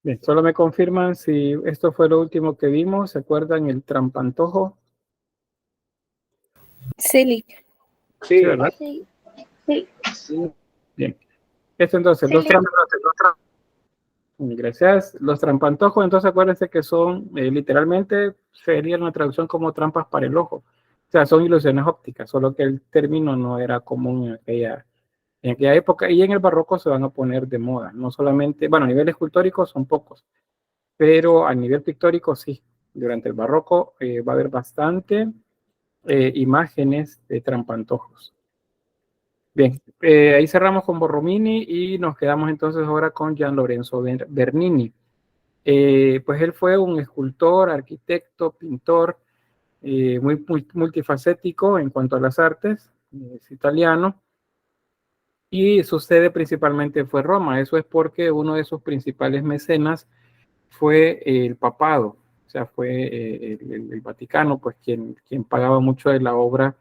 Bien, solo me confirman si esto fue lo último que vimos. ¿Se acuerdan el trampantojo? Sí. Sí, ¿verdad? Sí. Sí. Bien. Esto entonces, gracias. Los trampantojos, entonces acuérdense que son, literalmente, sería una traducción como trampas para el ojo. O sea, son ilusiones ópticas, solo que el término no era común en aquella época. Y en el barroco se van a poner de moda. No solamente, bueno, a nivel escultórico son pocos, pero a nivel pictórico sí. Durante el barroco va a haber bastante imágenes de trampantojos. Bien, ahí cerramos con Borromini y nos quedamos entonces ahora con Gian Lorenzo Bernini. Pues él fue un escultor, arquitecto, pintor, muy multifacético en cuanto a las artes, es italiano, y su sede principalmente fue Roma. Eso es porque uno de sus principales mecenas fue el papado, o sea, fue el Vaticano, pues quien pagaba mucho de la obra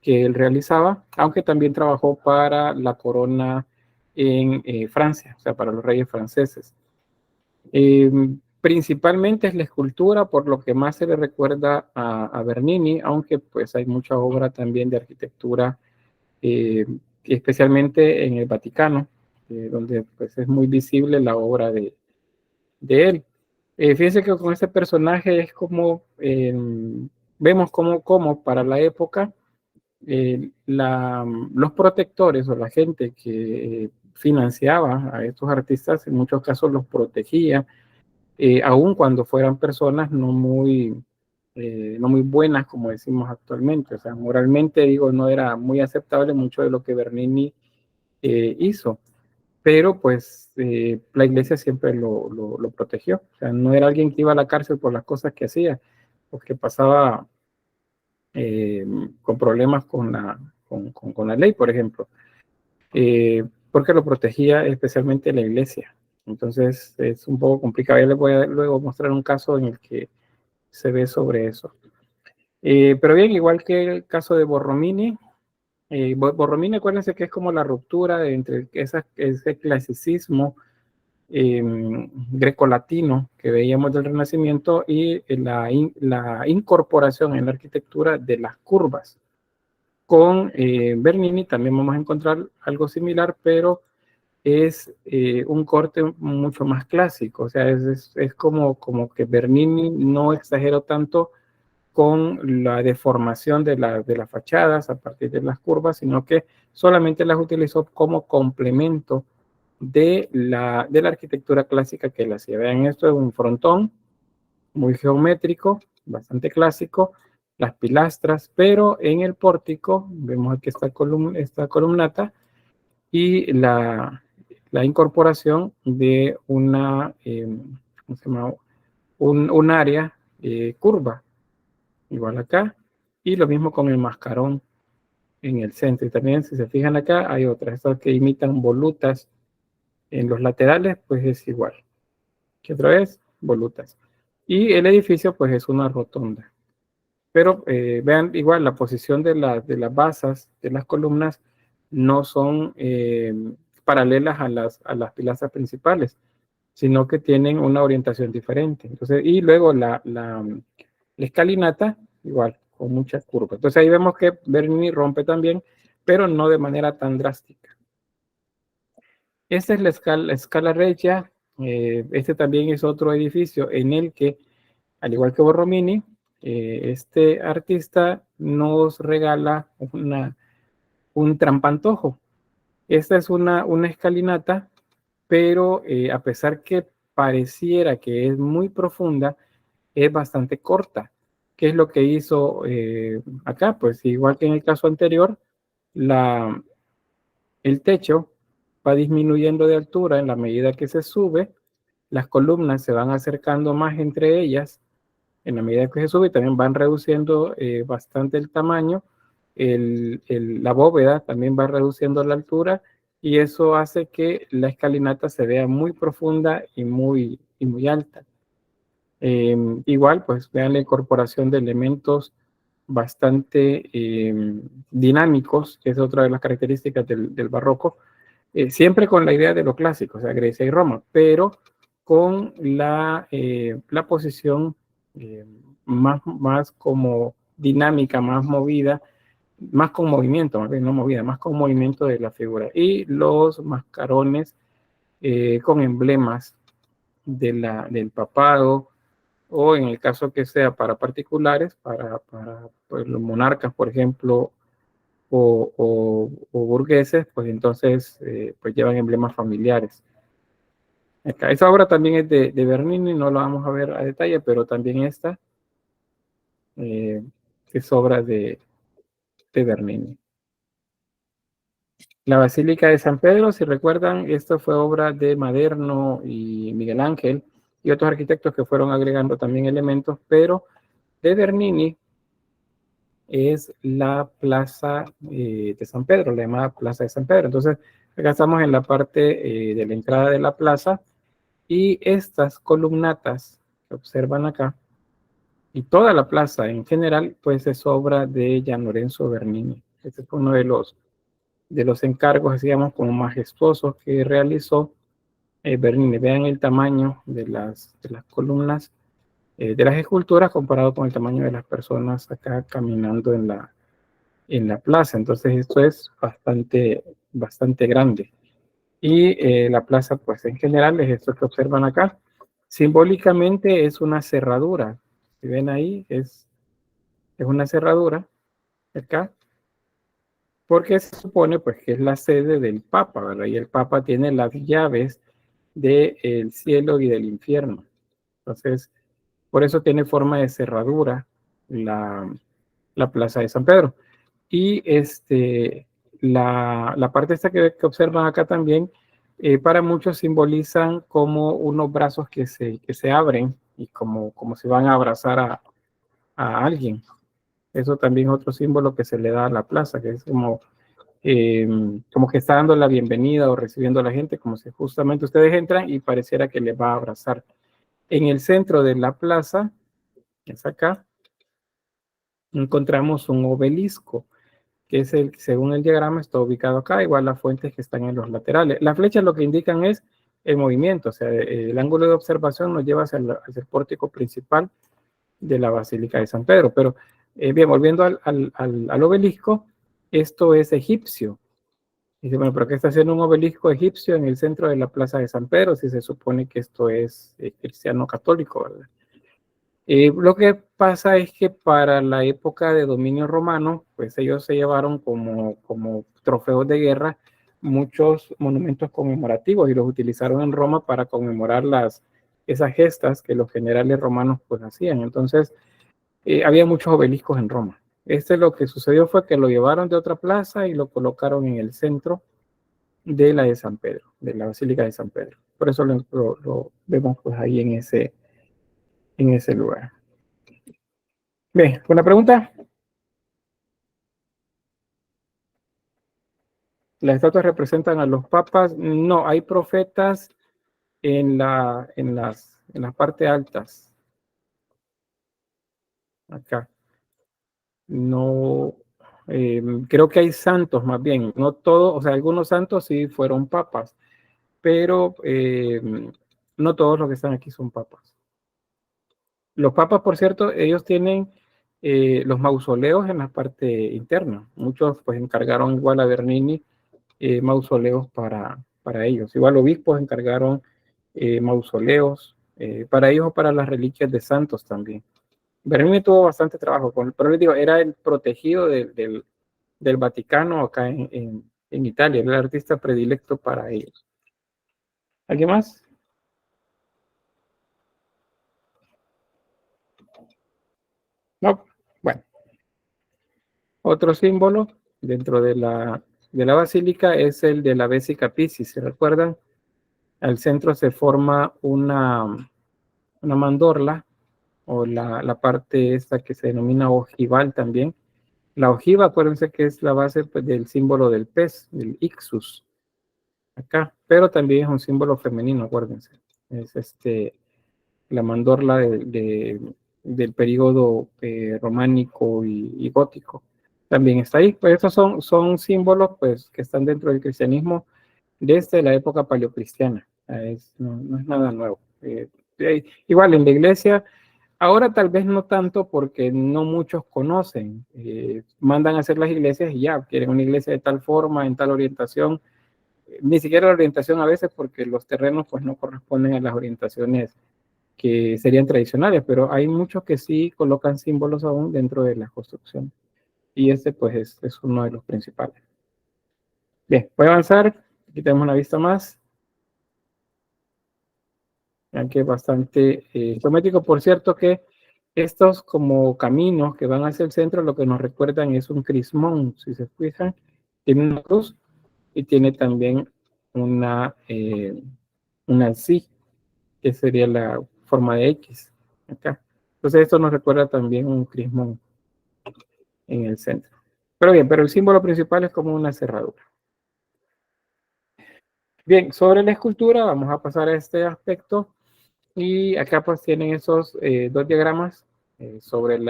que él realizaba, aunque también trabajó para la corona en Francia, o sea, para los reyes franceses. Principalmente es la escultura, por lo que más se le recuerda a Bernini, aunque pues hay mucha obra también de arquitectura, especialmente en el Vaticano, donde pues es muy visible la obra de él. Fíjense que con este personaje es como, vemos como para la época, los protectores o la gente que financiaba a estos artistas, en muchos casos los protegía, aun cuando fueran personas no muy buenas, como decimos actualmente. O sea, moralmente, digo, no era muy aceptable mucho de lo que Bernini hizo, pero pues la iglesia siempre lo protegió. O sea, no era alguien que iba a la cárcel por las cosas que hacía, porque pasaba con problemas con la ley, por ejemplo, porque lo protegía especialmente la iglesia. Entonces es un poco complicado. Ya les voy a luego mostrar un caso en el que se ve sobre eso. Pero bien, igual que el caso de Borromini, Borromini, acuérdense que es como la ruptura entre ese clasicismo grecolatino que veíamos del Renacimiento y la incorporación en la arquitectura de las curvas. Con Bernini también vamos a encontrar algo similar, pero es un corte mucho más clásico. O sea, es como que Bernini no exageró tanto con la deformación de las fachadas a partir de las curvas, sino que solamente las utilizó como complemento de la arquitectura clásica que él hacía. Vean, esto es un frontón muy geométrico, bastante clásico, las pilastras, pero en el pórtico vemos aquí esta columnata y la incorporación de ¿cómo se llama? Un área curva, igual acá, y lo mismo con el mascarón en el centro. Y también, si se fijan acá, hay otras, estas que imitan volutas en los laterales, pues es igual. Que otra vez, volutas. Y el edificio, pues es una rotonda. Pero vean, igual la posición de las basas, de las columnas, no son paralelas a las pilastras principales, sino que tienen una orientación diferente. Entonces, y luego la escalinata, igual, con muchas curvas. Entonces ahí vemos que Bernini rompe también, pero no de manera tan drástica. Esta es la Scala Regia. Este también es otro edificio en el que, al igual que Borromini, este artista nos regala un trampantojo. Esta es una escalinata, pero a pesar que pareciera que es muy profunda, es bastante corta. ¿Qué es lo que hizo acá? Pues igual que en el caso anterior, el techo va disminuyendo de altura en la medida que se sube, las columnas se van acercando más entre ellas en la medida que se sube y también van reduciendo bastante el tamaño, la bóveda también va reduciendo la altura y eso hace que la escalinata se vea muy profunda y muy alta. Igual, pues vean la incorporación de elementos bastante dinámicos, que es otra de las características del barroco, siempre con la idea de lo clásico, o sea, Grecia y Roma, pero con la posición más como dinámica, más movida, más con movimiento, más bien no movida, más con movimiento de la figura. Y los mascarones con emblemas del papado, o en el caso que sea para particulares, para pues, los monarcas, por ejemplo, o burgueses, pues entonces pues llevan emblemas familiares. Acá, esa obra también es de Bernini, no la vamos a ver a detalle, pero también esta es obra de Bernini. La Basílica de San Pedro, si recuerdan, esto fue obra de Maderno y Miguel Ángel y otros arquitectos que fueron agregando también elementos, pero de Bernini es la plaza de San Pedro, la llamada Plaza de San Pedro. Entonces, acá estamos en la parte de la entrada de la plaza y estas columnatas que observan acá y toda la plaza en general, pues es obra de Gian Lorenzo Bernini. Este fue uno de los encargos, digamos, como majestuosos que realizó Bernini. Vean el tamaño de las columnas, de las esculturas comparado con el tamaño de las personas acá caminando en la plaza. Entonces esto es bastante grande. Y la plaza, pues en general, es esto que observan acá. Simbólicamente es una cerradura. Si ven ahí, es una cerradura acá, porque se supone pues que es la sede del Papa, ¿verdad? Y el Papa tiene las llaves del cielo y del infierno. Entonces, por eso tiene forma de cerradura la plaza de San Pedro. Y la parte esta que observan acá también, para muchos simbolizan como unos brazos que se abren y como si van a abrazar a alguien. Eso también es otro símbolo que se le da a la plaza, que es como que está dando la bienvenida o recibiendo a la gente, como si justamente ustedes entran y pareciera que les va a abrazar. En el centro de la plaza, es acá, encontramos un obelisco, que es según el diagrama, está ubicado acá, igual las fuentes que están en los laterales. Las flechas lo que indican es el movimiento, o sea, el ángulo de observación nos lleva hacia el pórtico principal de la Basílica de San Pedro. Pero, bien, volviendo al obelisco, esto es egipcio. Dice, bueno, pero ¿qué está haciendo un obelisco egipcio en el centro de la Plaza de San Pedro si se supone que esto es cristiano católico, ¿verdad? Lo que pasa es que para la época de dominio romano, pues ellos se llevaron como trofeos de guerra muchos monumentos conmemorativos y los utilizaron en Roma para conmemorar esas gestas que los generales romanos pues hacían. Entonces, había muchos obeliscos en Roma. Lo que sucedió fue que lo llevaron de otra plaza y lo colocaron en el centro de la de San Pedro, de la Basílica de San Pedro. Por eso lo vemos pues ahí en ese lugar. Bien, ¿una pregunta? ¿Las estatuas representan a los papas? No, hay profetas en las partes altas. Acá. No, creo que hay santos más bien. No todos, o sea, algunos santos sí fueron papas, pero no todos los que están aquí son papas. Los papas, por cierto, ellos tienen los mausoleos en la parte interna. Muchos pues encargaron igual a Bernini mausoleos para ellos. Igual obispos encargaron mausoleos para ellos o para las reliquias de santos también. Bernini tuvo bastante trabajo, pero les digo, era el protegido del Vaticano acá en Italia, era el artista predilecto para ellos. ¿Alguien más? No. Bueno, otro símbolo dentro de la basílica es el de la Vesica Piscis. ¿Se recuerdan? Al centro se forma una mandorla, o la parte esta que se denomina ojival también. La ojiva, acuérdense que es la base pues, del símbolo del pez, del ixus, acá, pero también es un símbolo femenino, acuérdense. Es la mandorla del periodo románico y gótico. También está ahí. Pues estos son símbolos pues, que están dentro del cristianismo desde la época paleocristiana. No es nada nuevo. Igual en la iglesia, ahora tal vez no tanto porque no muchos conocen. Mandan a hacer las iglesias y ya, quieren una iglesia de tal forma, en tal orientación. Ni siquiera la orientación a veces porque los terrenos pues no corresponden a las orientaciones que serían tradicionales, pero hay muchos que sí colocan símbolos aún dentro de la construcción. Y este pues es uno de los principales. Bien, voy a avanzar. Aquí tenemos una vista más. Vean que es bastante geométrico. Por cierto que estos como caminos que van hacia el centro lo que nos recuerdan es un crismón. Si se fijan, tiene una cruz y tiene también una sí, que sería la forma de X acá. Entonces esto nos recuerda también un crismón en el centro. Pero bien, pero el símbolo principal es como una cerradura. Bien, sobre la escultura vamos a pasar a este aspecto y acá pues tienen esos dos diagramas sobre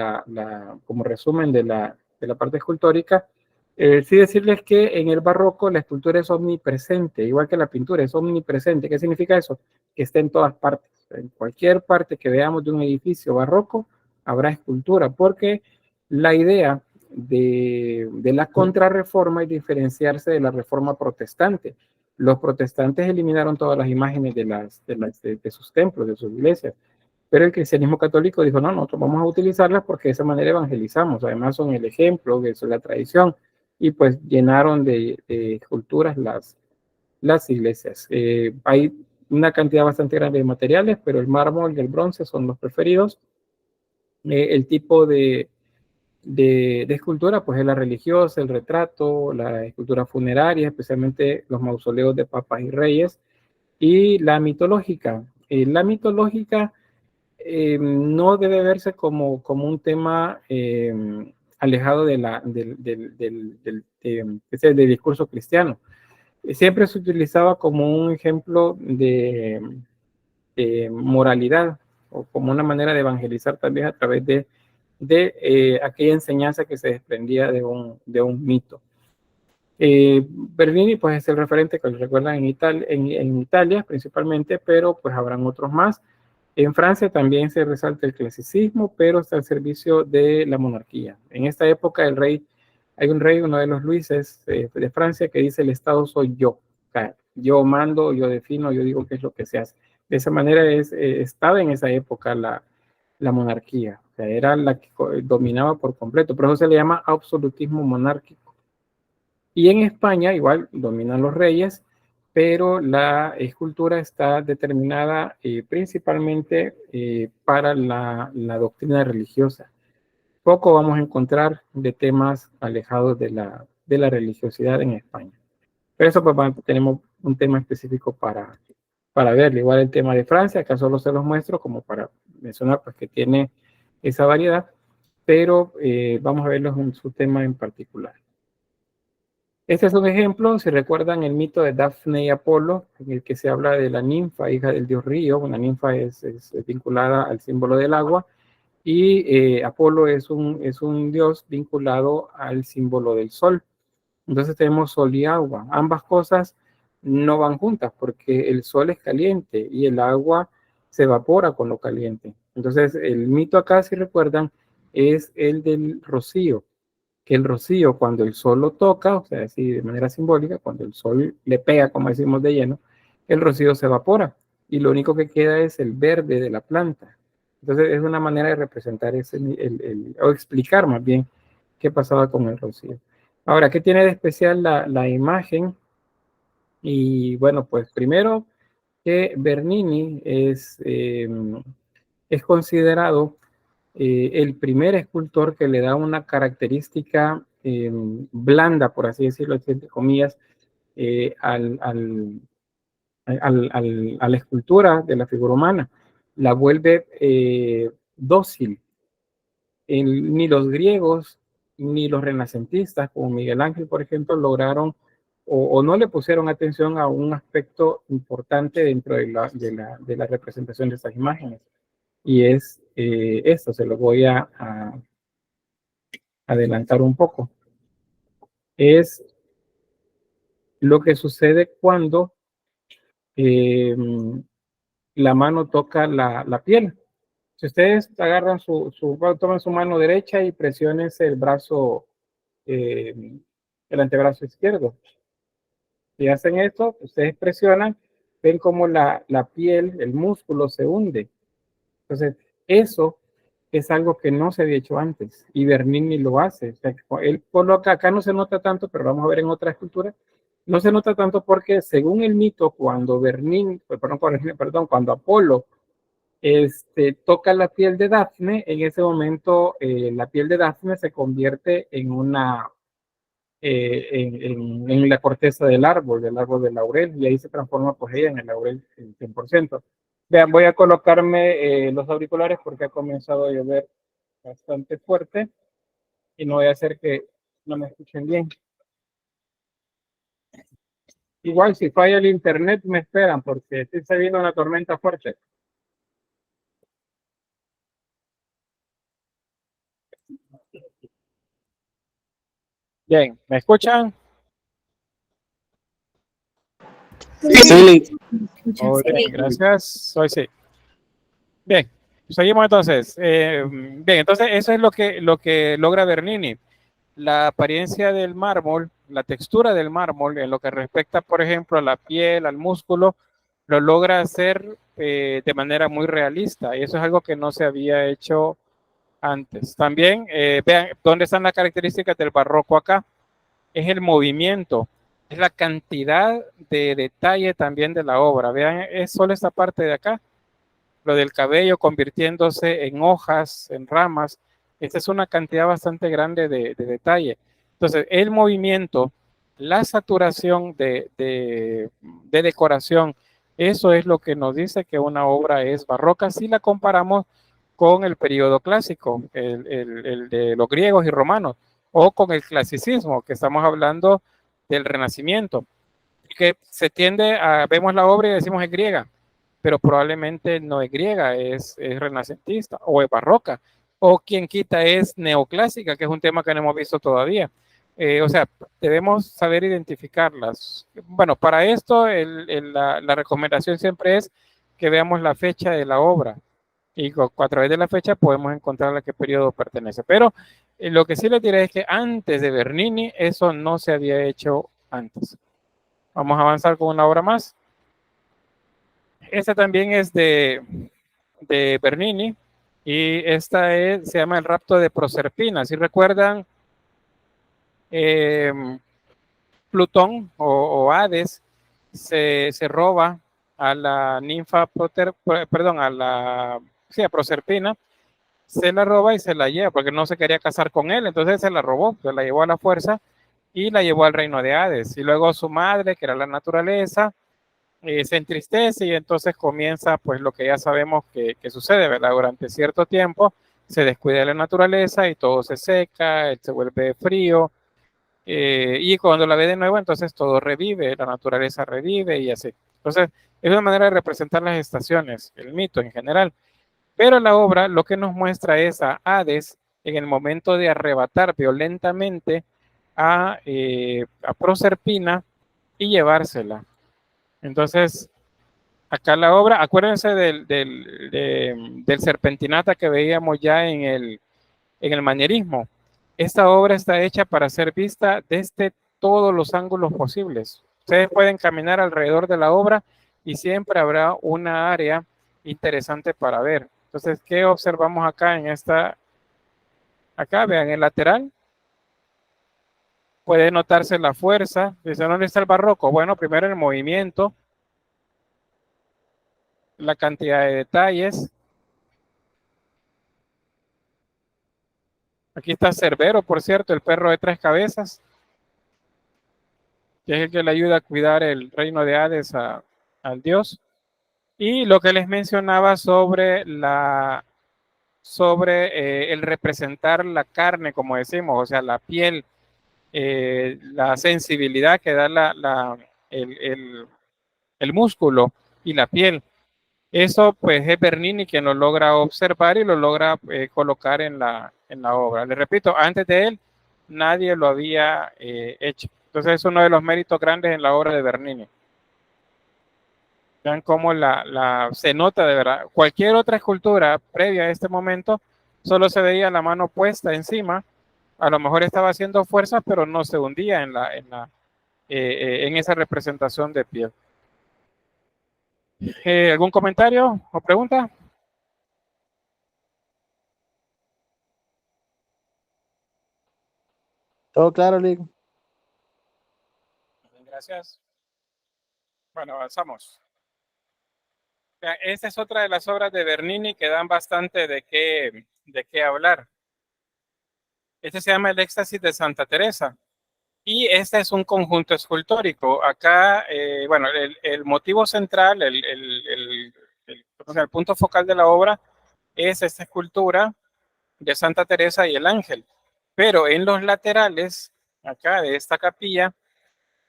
como resumen de la parte escultórica. Sí decirles que en el barroco la escultura es omnipresente, igual que la pintura es omnipresente. ¿Qué significa eso? Que está en todas partes. En cualquier parte que veamos de un edificio barroco habrá escultura, porque la idea de la contrarreforma es diferenciarse de la reforma protestante. Los protestantes eliminaron todas las imágenes de sus templos, de sus iglesias, pero el cristianismo católico dijo, no, nosotros vamos a utilizarlas porque de esa manera evangelizamos, además son el ejemplo, que es la tradición, y pues llenaron de esculturas las iglesias. Hay una cantidad bastante grande de materiales, pero el mármol y el bronce son los preferidos. El tipo de escultura, pues es la religiosa, el retrato, la escultura funeraria, especialmente los mausoleos de papas y reyes, y la mitológica. La mitológica no debe verse como un tema alejado del discurso cristiano. Siempre se utilizaba como un ejemplo de moralidad o como una manera de evangelizar también a través de aquella enseñanza que se desprendía de un mito. Bernini pues es el referente que recuerdan en Italia principalmente, pero pues habrán otros más. En Francia también se resalta el clasicismo, pero está al servicio de la monarquía. En esta época hay un rey, uno de los Luises de Francia, que dice el Estado soy yo. O sea, yo mando, yo defino, yo digo qué es lo que se hace. De esa manera estaba en esa época la monarquía. O sea, era la que dominaba por completo. Por eso se le llama absolutismo monárquico. Y en España igual dominan los reyes, pero la escultura está determinada principalmente para la doctrina religiosa. Poco vamos a encontrar de temas alejados de la religiosidad en España. Pero eso pues tenemos un tema específico para verlo. Igual el tema de Francia, acá solo se los muestro como para mencionar pues que tiene esa variedad, pero vamos a verlos en su tema en particular. Este es un ejemplo, si recuerdan el mito de Dafne y Apolo, en el que se habla de la ninfa, hija del dios Río. Una ninfa es vinculada al símbolo del agua, y Apolo es un dios vinculado al símbolo del sol. Entonces tenemos sol y agua. Ambas cosas no van juntas porque el sol es caliente y el agua se evapora con lo caliente. Entonces el mito acá, si recuerdan, es el del rocío, que el rocío cuando el sol lo toca, o sea, así de manera simbólica, cuando el sol le pega, como decimos de lleno, el rocío se evapora y lo único que queda es el verde de la planta. Entonces es una manera de representar o explicar más bien qué pasaba con el rocío. Ahora, ¿qué tiene de especial la imagen? Y bueno, pues primero que Bernini es considerado el primer escultor que le da una característica blanda, por así decirlo, entre comillas, a la escultura de la figura humana. La vuelve dócil. Ni los griegos ni los renacentistas, como Miguel Ángel, por ejemplo, lograron o no le pusieron atención a un aspecto importante dentro de la representación de estas imágenes. Y es esto, se lo voy a adelantar un poco. Es lo que sucede cuando la mano toca la piel. Si ustedes agarran toman su mano derecha y presionen el brazo, el antebrazo izquierdo. Si hacen esto, ustedes presionan, ven como la piel, el músculo se hunde. Entonces, eso es algo que no se había hecho antes y Bernini lo hace. O sea, él coloca, acá no se nota tanto, pero vamos a ver en otra escultura, no se nota tanto porque según el mito, cuando Bernini, perdón, cuando Apolo toca la piel de Dafne, en ese momento la piel de Dafne se convierte en una en la corteza del árbol del laurel, y ahí se transforma pues ella en el laurel 100%. Vean, voy a colocarme los auriculares porque ha comenzado a llover bastante fuerte y no voy a hacer que no me escuchen bien. Igual si falla el internet me esperan porque está viendo una tormenta fuerte. Bien, ¿me escuchan? Sí. Muy bien, gracias. Hoy sí. Bien, seguimos entonces. Bien, entonces eso es lo que logra Bernini. La apariencia del mármol, la textura del mármol, en lo que respecta, por ejemplo, a la piel, al músculo, lo logra hacer de manera muy realista. Y eso es algo que no se había hecho antes. También, vean, ¿dónde están las características del barroco acá? Es el movimiento, es la cantidad de detalle también de la obra. Vean, es solo esta parte de acá, lo del cabello convirtiéndose en hojas, en ramas. Esta es una cantidad bastante grande de detalle. Entonces, el movimiento, la saturación de decoración, eso es lo que nos dice que una obra es barroca si la comparamos con el periodo clásico, el de los griegos y romanos, o con el clasicismo, que estamos hablando del Renacimiento, que se tiende a, vemos la obra y decimos es griega, pero probablemente no es griega, es renacentista o es barroca, o quien quita es neoclásica, que es un tema que no hemos visto todavía. O sea, debemos saber identificarlas. Bueno, para esto la recomendación siempre es que veamos la fecha de la obra y a través de la fecha podemos encontrar a qué periodo pertenece. Pero lo que sí les diré es que antes de Bernini eso no se había hecho antes. Vamos a avanzar con una obra más. Esta también es de Bernini y esta se llama El rapto de Proserpina. Si recuerdan, Plutón o Hades se roba a la ninfa, perdón, a Proserpina, se la roba y se la lleva porque no se quería casar con él, entonces se la robó, se la llevó a la fuerza y la llevó al reino de Hades. Y luego su madre, que era la naturaleza, se entristece y entonces comienza pues lo que ya sabemos que sucede, ¿verdad? Durante cierto tiempo se descuida la naturaleza y todo se seca, se vuelve frío, y cuando la ve de nuevo entonces todo revive, la naturaleza revive y así. Entonces es una manera de representar las estaciones, el mito en general. Pero la obra lo que nos muestra es a Hades en el momento de arrebatar violentamente a Proserpina y llevársela. Entonces, acá la obra, acuérdense del serpentinata que veíamos ya en el manierismo. Esta obra está hecha para ser vista desde todos los ángulos posibles. Ustedes pueden caminar alrededor de la obra y siempre habrá una área interesante para ver. Entonces, ¿qué observamos acá en esta? Acá, vean, el lateral. Puede notarse la fuerza. Dice, ¿dónde está el barroco? Bueno, primero el movimiento, la cantidad de detalles. Aquí está Cerbero, por cierto, el perro de 3 cabezas, que es el que le ayuda a cuidar el reino de Hades al dios. Y lo que les mencionaba sobre el representar la carne, como decimos, o sea, la piel, la sensibilidad que da el músculo y la piel. Eso pues es Bernini quien lo logra observar y lo logra colocar en la obra. Les repito, antes de él nadie lo había hecho. Entonces es uno de los méritos grandes en la obra de Bernini. Vean cómo se nota de verdad. Cualquier otra escultura previa a este momento, solo se veía la mano puesta encima. A lo mejor estaba haciendo fuerza, pero no se hundía en esa representación de piel. ¿Algún comentario o pregunta? Todo claro, Lick. Gracias. Bueno, avanzamos. Esta es otra de las obras de Bernini que dan bastante de qué hablar. Este se llama El éxtasis de Santa Teresa. Y este es un conjunto escultórico. Acá, bueno, el motivo central, el punto focal de la obra es esta escultura de Santa Teresa y el ángel. Pero en los laterales, acá de esta capilla,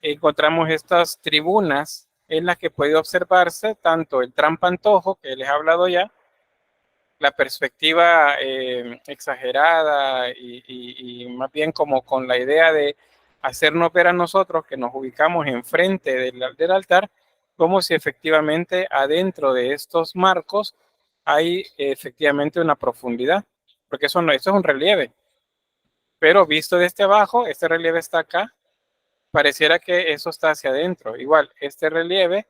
encontramos estas tribunas en las que puede observarse tanto el trampantojo, que les he hablado ya, la perspectiva exagerada y más bien como con la idea de hacernos ver a nosotros que nos ubicamos enfrente del altar, como si efectivamente adentro de estos marcos hay efectivamente una profundidad, porque esto es un relieve, pero visto desde abajo, este relieve está acá, pareciera que eso está hacia adentro. Igual, este relieve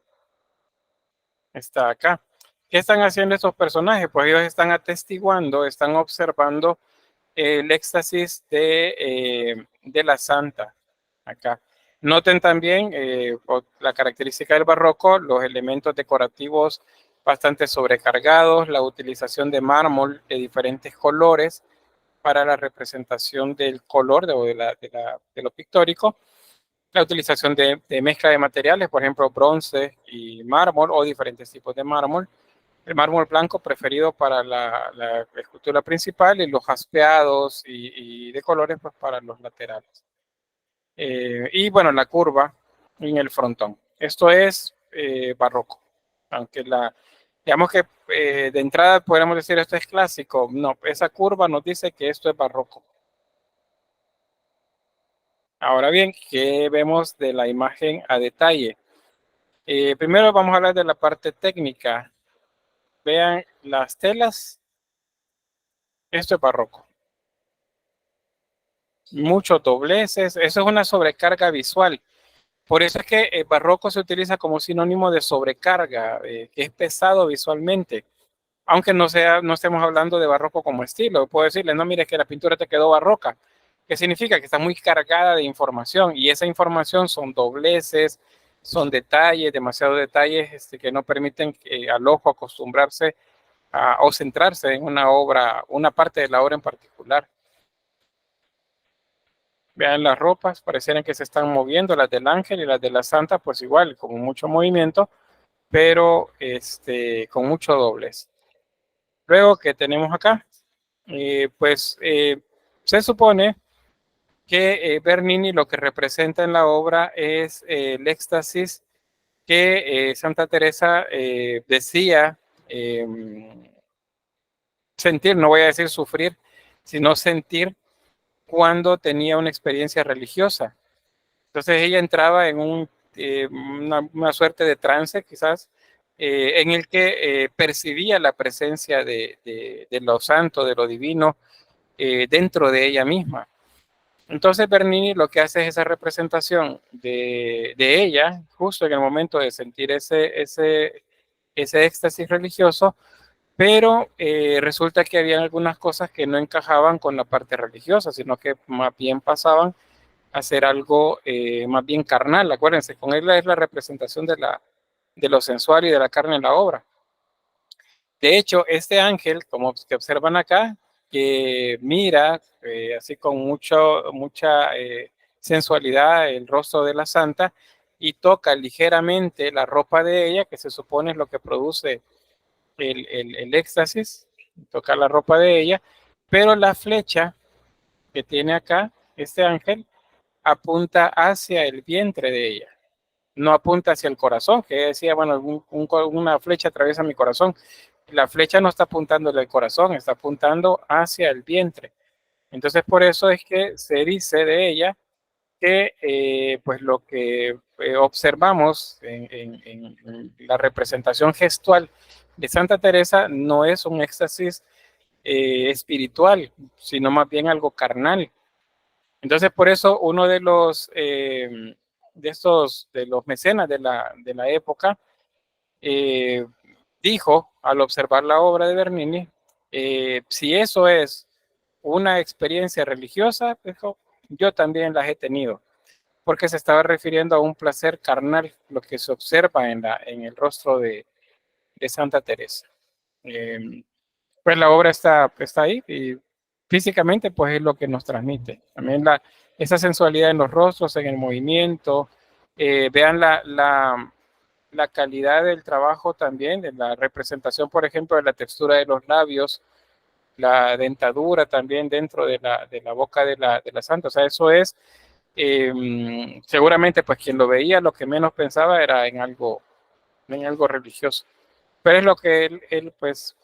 está acá. ¿Qué están haciendo estos personajes? Pues ellos están atestiguando, están observando el éxtasis de la santa acá. Noten también la característica del barroco, los elementos decorativos bastante sobrecargados, la utilización de mármol de diferentes colores para la representación del color de lo pictórico, la utilización de mezcla de materiales, por ejemplo, bronce y mármol o diferentes tipos de mármol. El mármol blanco preferido para la escultura principal y los jaspeados y de colores pues, para los laterales. Y bueno, la curva en el frontón. Esto es barroco. Aunque digamos que de entrada podríamos decir esto es clásico. No, esa curva nos dice que esto es barroco. Ahora bien, ¿qué vemos de la imagen a detalle? Primero vamos a hablar de la parte técnica. Vean las telas. Esto es barroco. Muchos dobleces. Eso es una sobrecarga visual. Por eso es que el barroco se utiliza como sinónimo de sobrecarga, que es pesado visualmente. Aunque no estemos hablando de barroco como estilo. Puedo decirle, no, mire que la pintura te quedó barroca. ¿Qué significa? Que está muy cargada de información. Y esa información son dobleces, son detalles, demasiados detalles que no permiten al ojo acostumbrarse o centrarse en una obra, una parte de la obra en particular. Vean las ropas, parecieran que se están moviendo, las del ángel y las de la santa, pues igual, con mucho movimiento, pero con mucho doblez. Luego, ¿qué tenemos acá? Se supone que Bernini lo que representa en la obra es el éxtasis que Santa Teresa decía sentir, no voy a decir sufrir, sino sentir cuando tenía una experiencia religiosa. Entonces ella entraba en una suerte de trance, quizás, en el que percibía la presencia de lo santo, de lo divino, dentro de ella misma. Entonces Bernini lo que hace es esa representación de ella, justo en el momento de sentir ese éxtasis religioso, pero resulta que había algunas cosas que no encajaban con la parte religiosa, sino que más bien pasaban a ser algo más bien carnal. Acuérdense, con él es la representación de lo sensual y de la carne en la obra. De hecho, este ángel, como que observan acá, que mira así con mucha sensualidad el rostro de la santa y toca ligeramente la ropa de ella, que se supone es lo que produce el éxtasis, toca la ropa de ella, pero la flecha que tiene acá, este ángel, apunta hacia el vientre de ella, no apunta hacia el corazón, que decía, bueno, una flecha atraviesa mi corazón. La flecha no está apuntando al corazón, está apuntando hacia el vientre. Entonces, por eso es que se dice de ella que pues lo que observamos en la representación gestual de Santa Teresa no es un éxtasis espiritual, sino más bien algo carnal. Entonces, por eso uno de los de los mecenas de la época eh, dijo, al observar la obra de Bernini, si eso es una experiencia religiosa, dijo, yo también las he tenido, porque se estaba refiriendo a un placer carnal, lo que se observa en el rostro de Santa Teresa. Pues la obra está ahí y físicamente pues es lo que nos transmite. También esa sensualidad en los rostros, en el movimiento. Vean la calidad del trabajo también, de la representación, por ejemplo, de la textura de los labios, la dentadura también dentro de la boca de la santa. O sea, eso es, seguramente pues quien lo veía lo que menos pensaba era en algo religioso. Pero es lo que él pues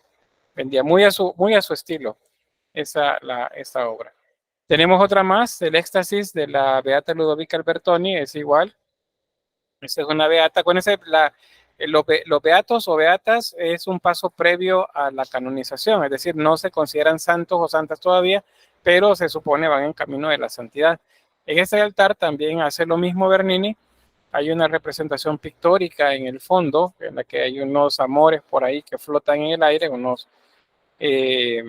vendía muy a su estilo esa obra. Tenemos otra más, el éxtasis de la Beata Ludovica Albertoni, es igual. Esta es una beata. Acuérdense, los beatos o beatas es un paso previo a la canonización, es decir, no se consideran santos o santas todavía, pero se supone van en camino de la santidad. En este altar también hace lo mismo Bernini. Hay una representación pictórica en el fondo, en la que hay unos amores por ahí que flotan en el aire, eh,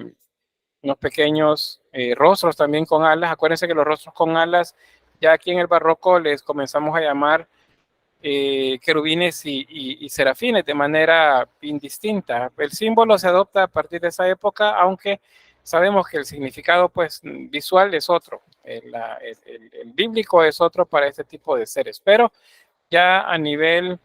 unos pequeños rostros también con alas. Acuérdense que los rostros con alas, ya aquí en el barroco les comenzamos a llamar querubines y serafines de manera indistinta. El símbolo se adopta a partir de esa época, aunque sabemos que el significado pues, visual es otro. El bíblico es otro para este tipo de seres, pero ya a nivel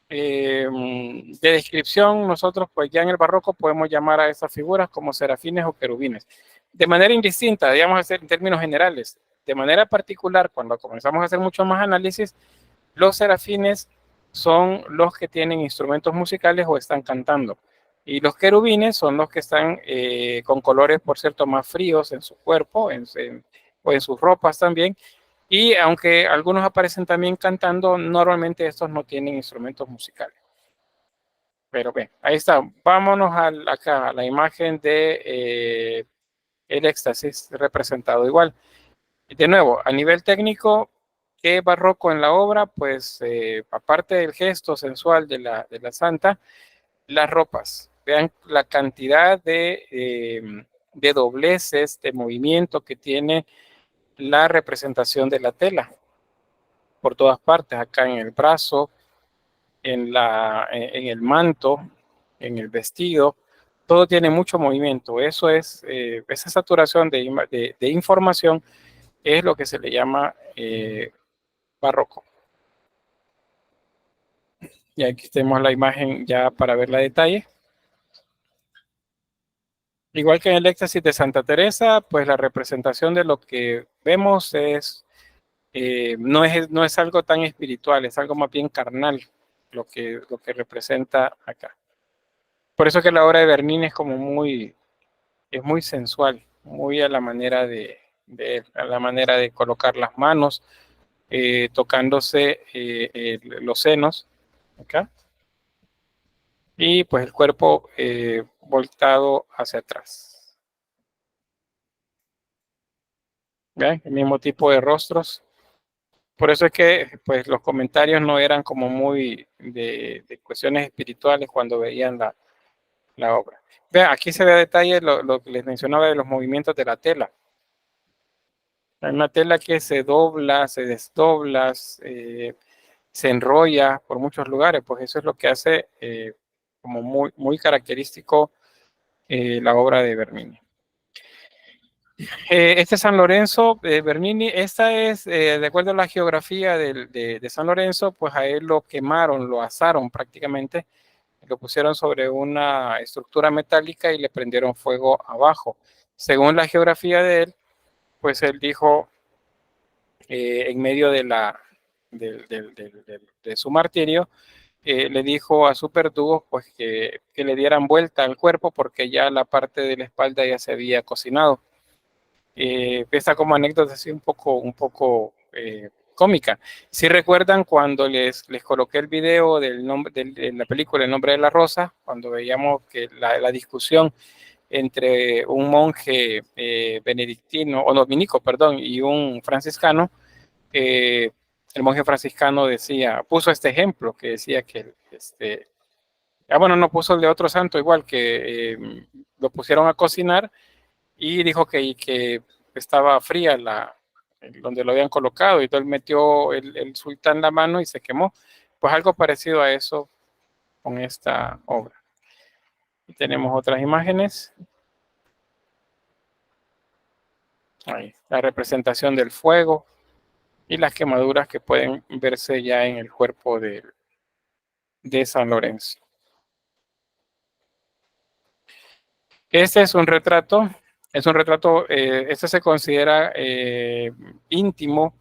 de descripción, nosotros pues ya en el barroco podemos llamar a esas figuras como serafines o querubines. De manera indistinta, digamos en términos generales. De manera particular, cuando comenzamos a hacer mucho más análisis, los serafines son los que tienen instrumentos musicales o están cantando. Y los querubines son los que están con colores, por cierto, más fríos en su cuerpo o en sus ropas también. Y aunque algunos aparecen también cantando, normalmente estos no tienen instrumentos musicales. Pero bien, ahí está. Vámonos acá a la imagen de el éxtasis representado igual. De nuevo, a nivel técnico, ¿qué barroco en la obra? Pues aparte del gesto sensual de la santa, las ropas. Vean la cantidad de dobleces, de movimiento que tiene la representación de la tela por todas partes, acá en el brazo, en el manto, en el vestido, todo tiene mucho movimiento. Eso es, esa saturación de información es lo que se le llama barroco. Y aquí tenemos la imagen ya para ver la detalle. Igual que en el éxtasis de Santa Teresa, pues la representación de lo que vemos no es algo tan espiritual, es algo más bien carnal lo que representa acá. Por eso que la obra de Bernini es muy sensual, muy a la manera a la manera de colocar las manos, tocándose los senos, acá, y pues el cuerpo voltado hacia atrás. ¿Ven? El mismo tipo de rostros. Por eso es que pues, los comentarios no eran como muy de cuestiones espirituales cuando veían la obra. Vean, aquí se ve a detalle lo que les mencionaba de los movimientos de la tela. Hay una tela que se dobla, se desdobla, se enrolla por muchos lugares, pues eso es lo que hace como muy característico la obra de Bernini. Este San Lorenzo Bernini, esta es, de acuerdo a la geografía de San Lorenzo, pues a él lo quemaron, lo asaron prácticamente, lo pusieron sobre una estructura metálica y le prendieron fuego abajo. Según la geografía de él, pues él dijo en medio de su martirio, le dijo a su verdugo pues que le dieran vuelta al cuerpo porque ya la parte de la espalda ya se había cocinado. Esta como anécdota así un poco cómica. Si recuerdan cuando les coloqué el video de la película El nombre de la rosa, cuando veíamos que la discusión entre un monje benedictino, o dominico, perdón, y un franciscano, el monje franciscano puso este ejemplo, que decía que bueno, no puso el de otro santo igual, que lo pusieron a cocinar y dijo que estaba fría donde lo habían colocado, y entonces metió el sultán la mano y se quemó. Pues algo parecido a eso con esta obra. Y tenemos otras imágenes. Ahí, la representación del fuego y las quemaduras que pueden verse ya en el cuerpo de San Lorenzo. Este es un retrato, este se considera íntimo,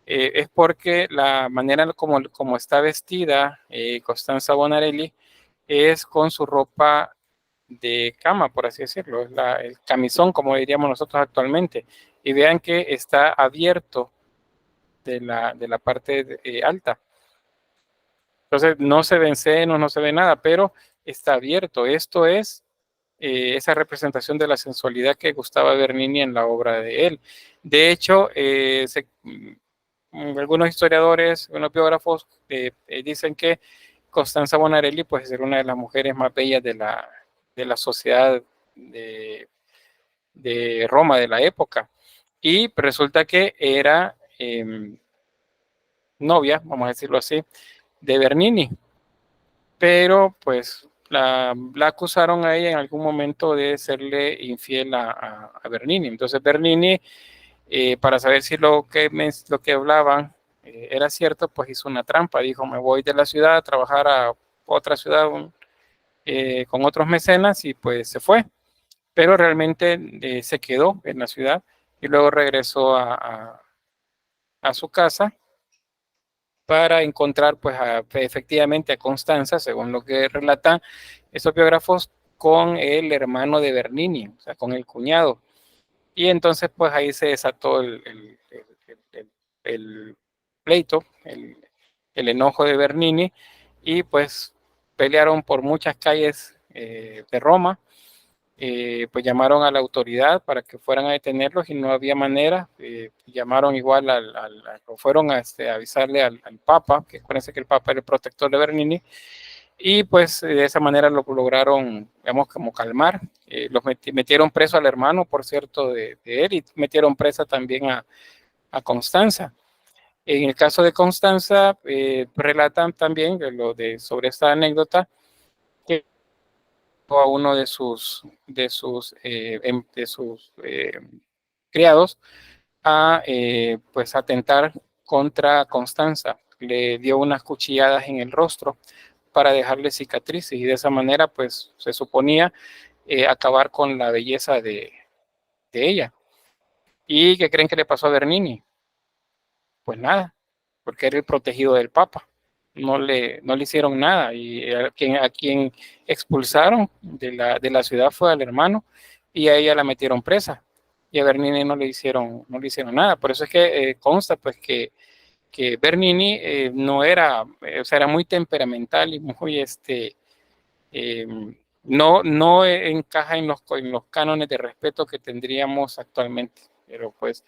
es porque la manera como está vestida Costanza Bonarelli es con su ropa de cama, por así decirlo, el camisón, como diríamos nosotros actualmente. Y vean que está abierto de la parte alta. Entonces no se ven senos, no se ve nada, pero está abierto. Esto es esa representación de la sensualidad que gustaba Bernini en la obra de él. De hecho, algunos historiadores, algunos biógrafos dicen que Costanza Bonarelli pues era una de las mujeres más bellas de la sociedad de Roma de la época, y resulta que era novia, vamos a decirlo así, de Bernini, pero pues la acusaron a ella en algún momento de serle infiel a Bernini. Entonces Bernini, para saber si lo que hablaban era cierto, pues hizo una trampa. Dijo: me voy de la ciudad a trabajar a otra ciudad con otros mecenas, y pues se fue. Pero realmente se quedó en la ciudad y luego regresó a su casa para encontrar pues efectivamente a Constanza, según lo que relatan esos biógrafos, con el hermano de Bernini, o sea, con el cuñado. Y entonces pues ahí se desató el pleito, el enojo de Bernini, y pues pelearon por muchas calles de Roma. Pues llamaron a la autoridad para que fueran a detenerlos y no había manera. Llamaron igual fueron a avisarle al Papa, que acuérdense que el Papa era el protector de Bernini, y pues de esa manera lo lograron, digamos, como calmar. Los metieron preso al hermano, por cierto, de él, y metieron presa también a Constanza. En el caso de Constanza, relatan también sobre esta anécdota, que a uno de sus criados pues atentar contra Constanza. Le dio unas cuchilladas en el rostro para dejarle cicatrices, y de esa manera pues se suponía acabar con la belleza de ella. ¿Y qué creen que le pasó a Bernini? Pues nada, porque era el protegido del Papa. No le hicieron nada, y a quien expulsaron de la ciudad fue al hermano, y a ella la metieron presa, y a Bernini no le hicieron nada. Por eso es que consta pues que Bernini no era, o sea, era muy temperamental y muy no encaja en los cánones de respeto que tendríamos actualmente, pero pues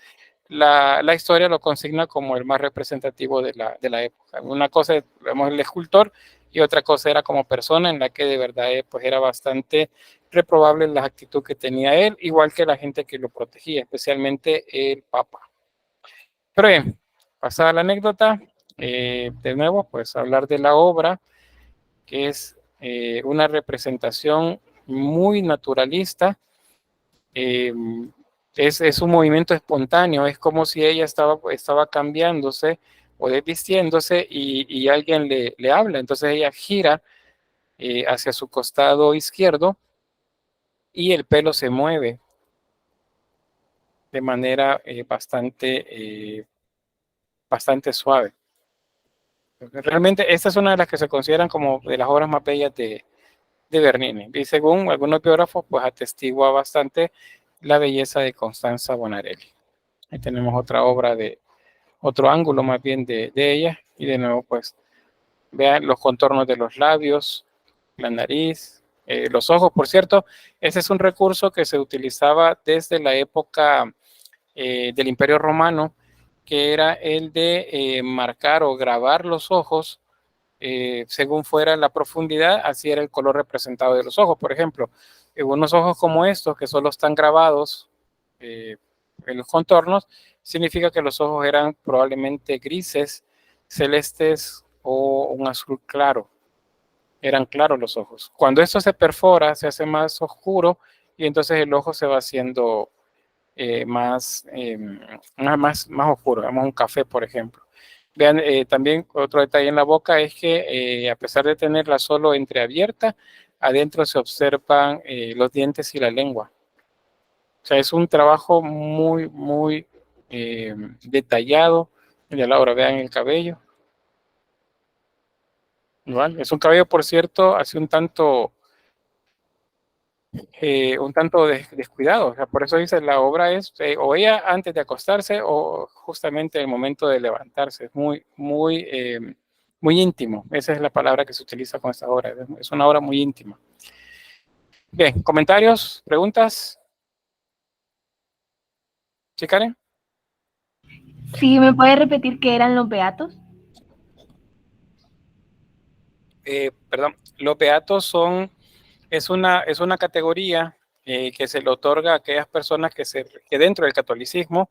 la historia lo consigna como el más representativo de la época. Una cosa es, vemos, el escultor, y otra cosa era como persona, en la que de verdad pues era bastante reprobable la actitud que tenía él, igual que la gente que lo protegía, especialmente el Papa. Pero bien, pasada la anécdota, de nuevo pues hablar de la obra, que es una representación muy naturalista. Es un movimiento espontáneo, es como si ella estaba cambiándose o desvistiéndose, y alguien le habla. Entonces ella gira hacia su costado izquierdo, y el pelo se mueve de manera bastante suave. Realmente esta es una de las que se consideran como de las obras más bellas de Bernini, y según algunos biógrafos pues atestigua bastante la belleza de Costanza Bonarelli. Ahí tenemos otra obra de otro ángulo más bien de ella, y de nuevo pues vean los contornos de los labios, la nariz, los ojos. Por cierto, ese es un recurso que se utilizaba desde la época del Imperio Romano, que era el de marcar o grabar los ojos según fuera la profundidad, así era el color representado de los ojos. Por ejemplo, unos ojos como estos, que solo están grabados en los contornos, significa que los ojos eran probablemente grises, celestes o un azul claro. Eran claros los ojos. Cuando esto se perfora, se hace más oscuro y entonces el ojo se va haciendo más oscuro, digamos un café, por ejemplo. Vean, también otro detalle en la boca es que a pesar de tenerla solo entreabierta, adentro se observan los dientes y la lengua. O sea, es un trabajo muy detallado. Ya ahora vean el cabello. Igual, es un cabello, por cierto, así un tanto descuidado. O sea, por eso dice, la obra es o ella antes de acostarse o justamente el momento de levantarse. Es muy íntimo. Esa es la palabra que se utiliza con esta obra. Es una obra muy íntima. Bien, comentarios, preguntas. ¿Sí, Karen? Sí, ¿me puede repetir qué eran los beatos? Perdón, los beatos es una categoría que se le otorga a aquellas personas que dentro del catolicismo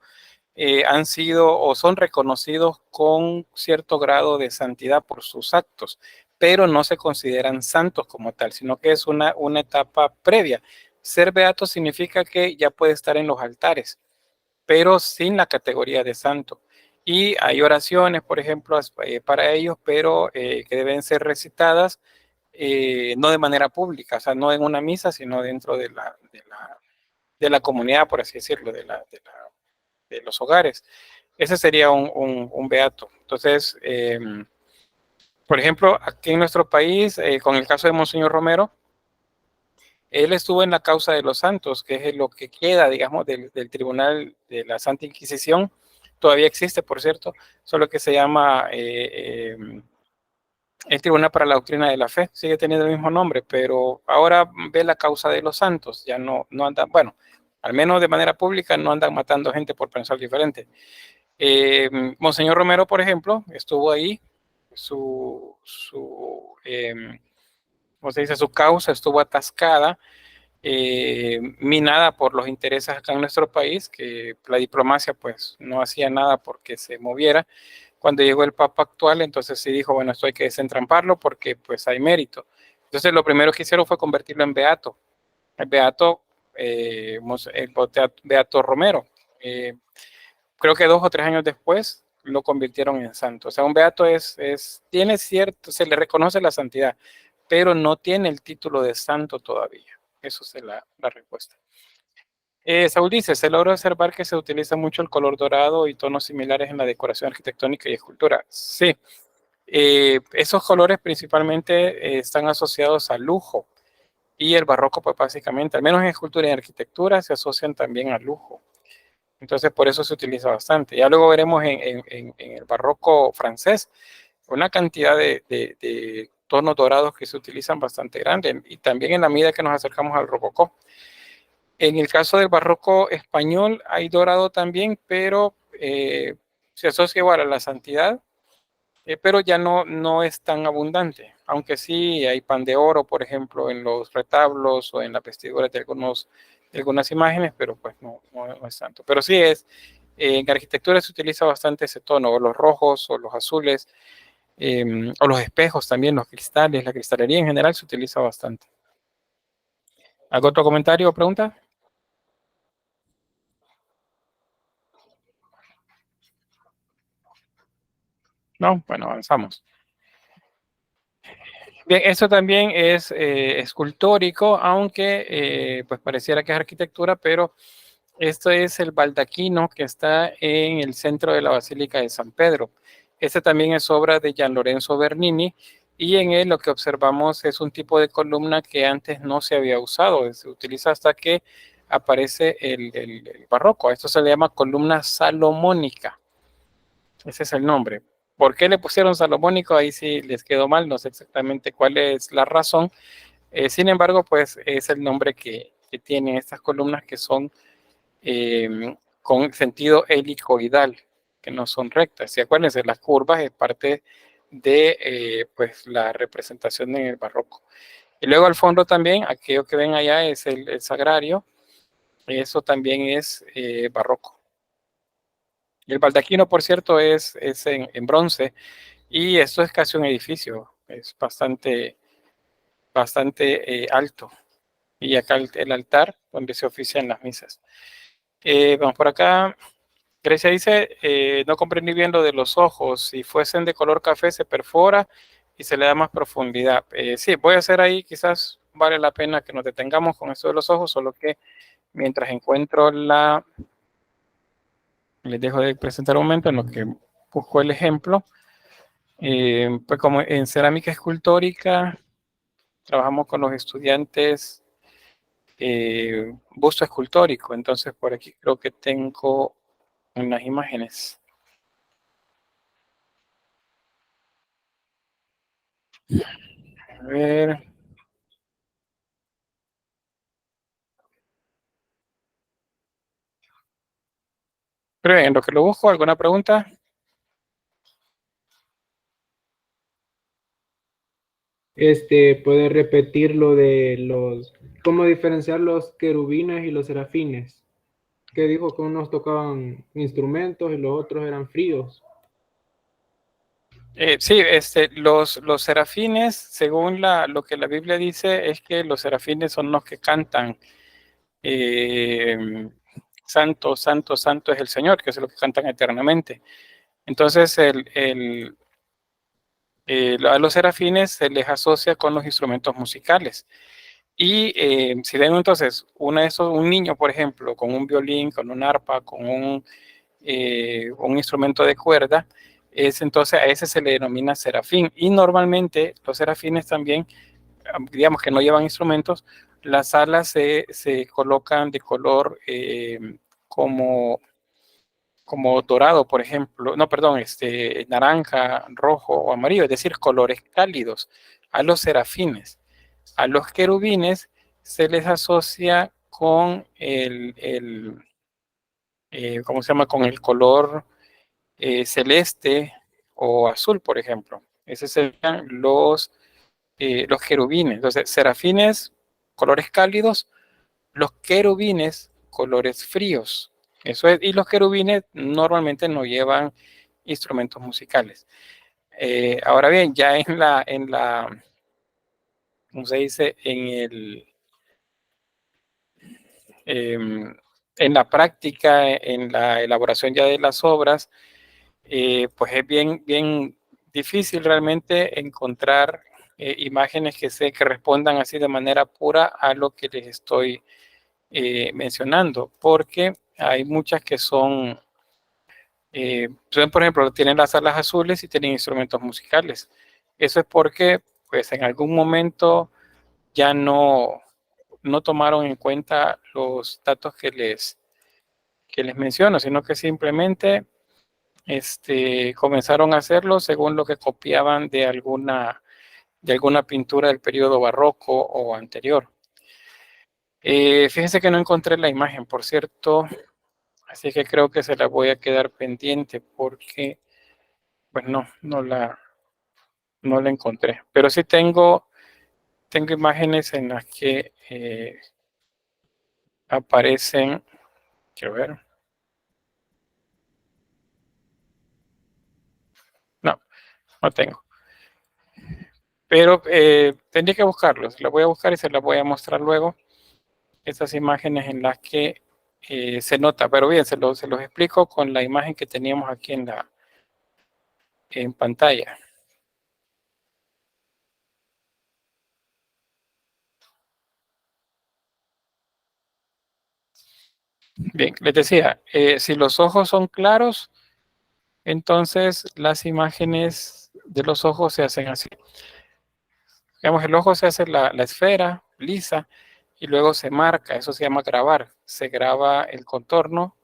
han sido o son reconocidos con cierto grado de santidad por sus actos, pero no se consideran santos como tal, sino que es una etapa previa. Ser beato significa que ya puede estar en los altares, pero sin la categoría de santo. Y hay oraciones, por ejemplo, para ellos, pero que deben ser recitadas no de manera pública, o sea, no en una misa, sino dentro de la comunidad, por así decirlo, de los hogares. Ese sería un beato. Entonces, por ejemplo, aquí en nuestro país, con el caso de Monseñor Romero, él estuvo en la causa de los santos, que es lo que queda, digamos, del Tribunal de la Santa Inquisición. Todavía existe, por cierto, solo que se llama el Tribunal para la Doctrina de la Fe. Sigue teniendo el mismo nombre, pero ahora ve la causa de los santos. Ya no andan, bueno, al menos de manera pública, no andan matando gente por pensar diferente. Monseñor Romero, por ejemplo, estuvo ahí, ¿cómo se dice? Su causa estuvo atascada, minada por los intereses acá en nuestro país, que la diplomacia pues no hacía nada porque se moviera. Cuando llegó el Papa actual, entonces sí dijo, bueno, esto hay que desentramparlo porque pues hay mérito. Entonces lo primero que hicieron fue convertirlo en beato. El beato Romero. Creo que 2 o 3 años después lo convirtieron en santo. O sea, un beato tiene cierto, se le reconoce la santidad, pero no tiene el título de santo todavía. Eso es la respuesta. Saúl dice, se logra observar que se utiliza mucho el color dorado y tonos similares en la decoración arquitectónica y escultura. Sí, esos colores principalmente están asociados al lujo y el barroco, pues básicamente, al menos en escultura y en arquitectura, se asocian también al lujo. Entonces, por eso se utiliza bastante. Ya luego veremos en el barroco francés una cantidad de tonos dorados que se utilizan bastante grande, y también en la medida que nos acercamos al rococó. En el caso del barroco español hay dorado también, pero se asocia igual a la santidad, pero ya no es tan abundante, aunque sí hay pan de oro, por ejemplo, en los retablos o en las vestiduras de algunas imágenes, pero pues no es tanto. Pero sí en arquitectura se utiliza bastante ese tono, o los rojos, o los azules, o los espejos también, los cristales, la cristalería en general se utiliza bastante. ¿Algún otro comentario o pregunta? No, bueno, avanzamos. Bien, eso también es escultórico, aunque pues pareciera que es arquitectura, pero esto es el baldaquino que está en el centro de la Basílica de San Pedro. Este también es obra de Gian Lorenzo Bernini, y en él lo que observamos es un tipo de columna que antes no se había usado, se utiliza hasta que aparece el barroco. Esto se le llama columna salomónica. Ese es el nombre. ¿Por qué le pusieron salomónico? Ahí sí les quedó mal, no sé exactamente cuál es la razón. Sin embargo, pues es el nombre que tienen estas columnas que son con sentido helicoidal, que no son rectas. Y acuérdense, las curvas es parte de pues la representación en el barroco. Y luego al fondo también, aquello que ven allá es el sagrario, eso también es barroco. Y el baldaquino, por cierto, es en bronce, y esto es casi un edificio, es bastante alto. Y acá el altar donde se ofician las misas. Vamos por acá. Grecia dice, no comprendí bien lo de los ojos. Si fuesen de color café se perfora y se le da más profundidad. Sí, voy a hacer ahí, quizás vale la pena que nos detengamos con esto de los ojos, solo que mientras encuentro les dejo de presentar un momento en lo que busco el ejemplo. Pues como en cerámica escultórica trabajamos con los estudiantes busto escultórico, entonces por aquí creo que tengo unas imágenes. A ver. Pero en lo que lo busco, ¿alguna pregunta? Puede repetir lo de cómo diferenciar los querubines y los serafines. Que dijo que unos tocaban instrumentos y los otros eran fríos. Sí, los serafines, según lo que la Biblia dice, es que los serafines son los que cantan. Santo, santo, santo es el Señor, que es lo que cantan eternamente. Entonces, a los serafines se les asocia con los instrumentos musicales. Y si ven entonces un niño, por ejemplo, con un violín, con un arpa, con un instrumento de cuerda, entonces a ese se le denomina serafín. Y normalmente los serafines también, digamos que no llevan instrumentos, las alas se colocan de color como dorado, por ejemplo, no, perdón, naranja, rojo o amarillo, es decir, colores cálidos a los serafines. A los querubines se les asocia con ¿cómo se llama? Con el color celeste o azul, por ejemplo. Esos serían los querubines. Entonces, serafines, colores cálidos, los querubines, colores fríos. Eso es, y los querubines normalmente no llevan instrumentos musicales. Ahora bien, ya ¿cómo se dice? En la práctica, en la elaboración ya de las obras, pues es bien difícil realmente encontrar imágenes que respondan así de manera pura a lo que les estoy mencionando, porque hay muchas que por ejemplo, tienen las alas azules y tienen instrumentos musicales. Eso es porque, pues, en algún momento ya no tomaron en cuenta los datos que les menciono, sino que simplemente comenzaron a hacerlo según lo que copiaban de alguna pintura del periodo barroco o anterior. Fíjense que no encontré la imagen, por cierto, así que creo que se la voy a quedar pendiente porque, pues no la encontré. Pero sí tengo imágenes en las que aparecen, quiero ver, no tengo. Pero tendría que buscarlos, la voy a buscar y se las voy a mostrar luego. Estas imágenes en las que se nota, pero bien, se los explico con la imagen que teníamos aquí en pantalla. Bien, les decía, si los ojos son claros, entonces las imágenes de los ojos se hacen así. Digamos, el ojo se hace la esfera lisa y luego se marca, eso se llama grabar. Se graba el contorno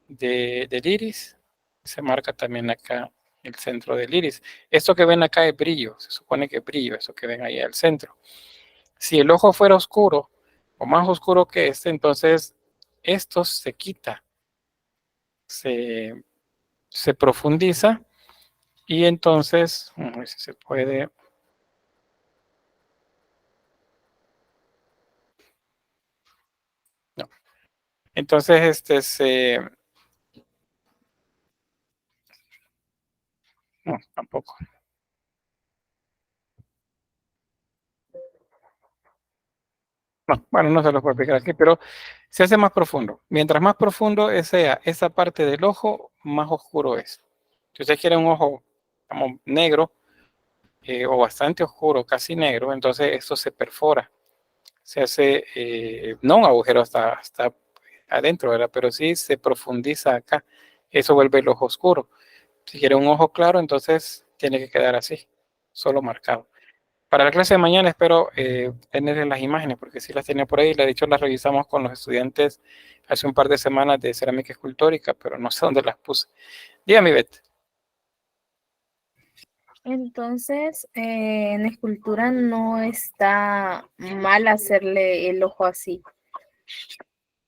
del iris, Se marca también acá el centro del iris. Esto que ven acá es brillo, se supone que es brillo, eso que ven ahí al centro. Si el ojo fuera oscuro, o más oscuro que este, entonces esto se quita, se profundiza, y entonces, a ver si se puede. No. Entonces, no, tampoco. No, bueno, no se lo puedo explicar aquí, pero se hace más profundo. Mientras más profundo sea esa parte del ojo, más oscuro es. Si usted quiere un ojo, como negro, o bastante oscuro, casi negro, entonces esto se perfora. Se hace, no un agujero hasta adentro, ¿verdad? Pero sí se profundiza acá. Eso vuelve el ojo oscuro. Si quiere un ojo claro, entonces tiene que quedar así, solo marcado. Para la clase de mañana espero tener las imágenes, porque sí las tenía por ahí. De hecho, las revisamos con los estudiantes hace un par de semanas de cerámica escultórica, pero no sé dónde las puse. Dígame, Beth. Entonces, en escultura no está mal hacerle el ojo así.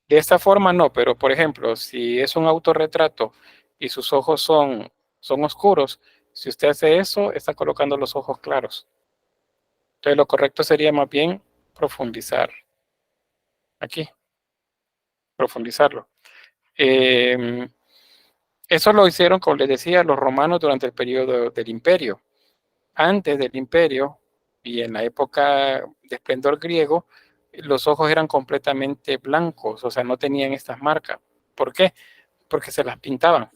De esta forma no, pero por ejemplo, si es un autorretrato y sus ojos son oscuros, si usted hace eso, está colocando los ojos claros. Entonces lo correcto sería más bien profundizar. Aquí, profundizarlo. Eso lo hicieron, como les decía, los romanos durante el periodo del imperio. Antes del imperio y en la época de esplendor griego, los ojos eran completamente blancos, o sea, no tenían estas marcas. ¿Por qué? Porque se las pintaban,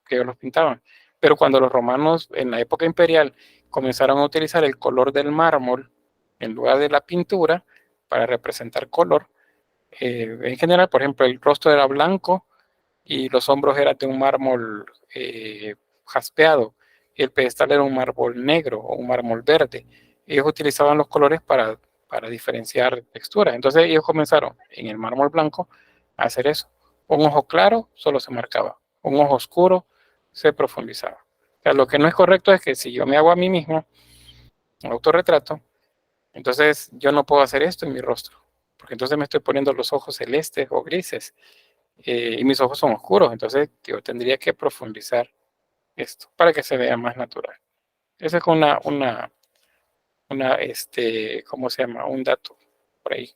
que ellos los pintaban. Pero cuando los romanos en la época imperial comenzaron a utilizar el color del mármol en lugar de la pintura para representar color, en general, por ejemplo, el rostro era blanco y los hombros eran de un mármol jaspeado, y el pedestal era un mármol negro o un mármol verde. Ellos utilizaban los colores para diferenciar texturas. Entonces ellos comenzaron en el mármol blanco a hacer eso. Un ojo claro solo se marcaba, un ojo oscuro se profundizaba. O sea, lo que no es correcto es que si yo me hago a mí mismo un autorretrato, entonces yo no puedo hacer esto en mi rostro, porque entonces me estoy poniendo los ojos celestes o grises, y mis ojos son oscuros, entonces yo tendría que profundizar esto para que se vea más natural. Esa es ¿cómo se llama? Un dato por ahí.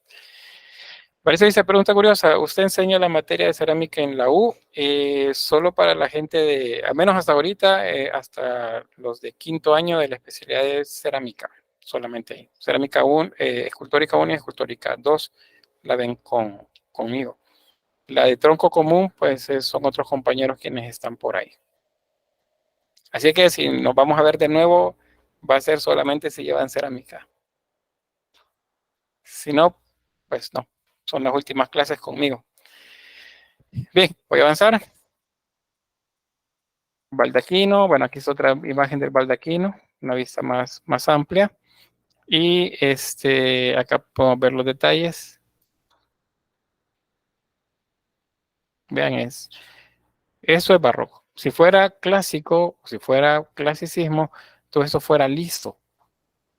Parece que dice pregunta curiosa. ¿Usted enseña la materia de cerámica en la U? Solo para la gente al menos hasta ahorita, hasta los de quinto año de la especialidad de cerámica, solamente ahí. Cerámica 1, escultórica 1 y escultórica 2 la ven conmigo. La de tronco común, pues son otros compañeros quienes están por ahí. Así que si nos vamos a ver de nuevo, va a ser solamente si llevan cerámica. Si no, pues no. Son las últimas clases conmigo. Bien, voy a avanzar. Baldaquino. Bueno, aquí es otra imagen del baldaquino. Una vista más amplia. Y acá podemos ver los detalles. Vean, eso es barroco. Si fuera clásico, si fuera clasicismo, todo eso fuera listo.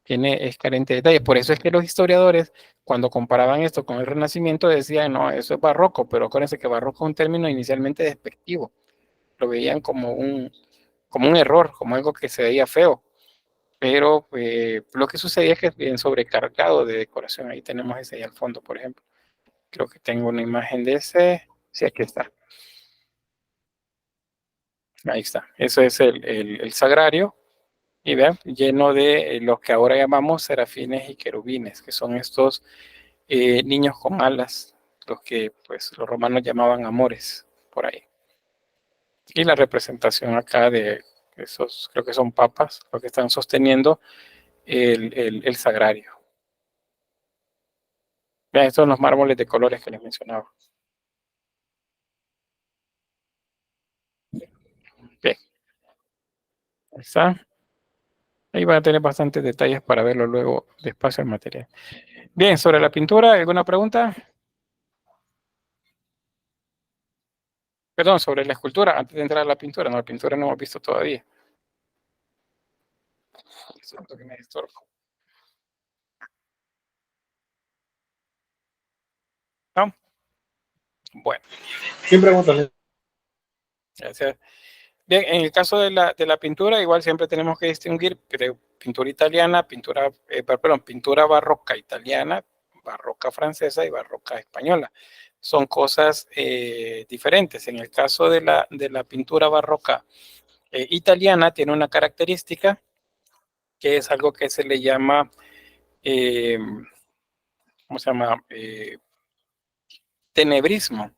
Es carente de detalle. Por eso es que los historiadores, cuando comparaban esto con el Renacimiento, decían, no, eso es barroco, pero acuérdense que barroco es un término inicialmente despectivo. Lo veían como un error, como algo que se veía feo. Pero lo que sucedía es que es bien sobrecargado de decoración. Ahí tenemos ese ahí al fondo, por ejemplo. Creo que tengo una imagen de ese. Sí, aquí está. Ahí está. Eso es el sagrario. Y vean, lleno de los que ahora llamamos serafines y querubines, que son estos niños con alas, los que pues los romanos llamaban amores, por ahí. Y la representación acá de esos, creo que son papas, los que están sosteniendo el sagrario. Vean, estos son los mármoles de colores que les mencionaba. Bien, ahí está. Ahí van a tener bastantes detalles para verlo luego despacio el material. Bien, sobre la pintura, ¿alguna pregunta? Perdón, sobre la escultura, antes de entrar a la pintura. No, la pintura no hemos visto todavía. Siento que me estorbo. ¿No? Bueno, Sin preguntas. gracias. Bien, en el caso de la pintura, igual siempre tenemos que distinguir entre pintura italiana, pintura barroca italiana, barroca francesa y barroca española. Son cosas diferentes. En el caso de la pintura barroca italiana, tiene una característica que es algo que se le llama, ¿cómo se llama? Tenebrismo.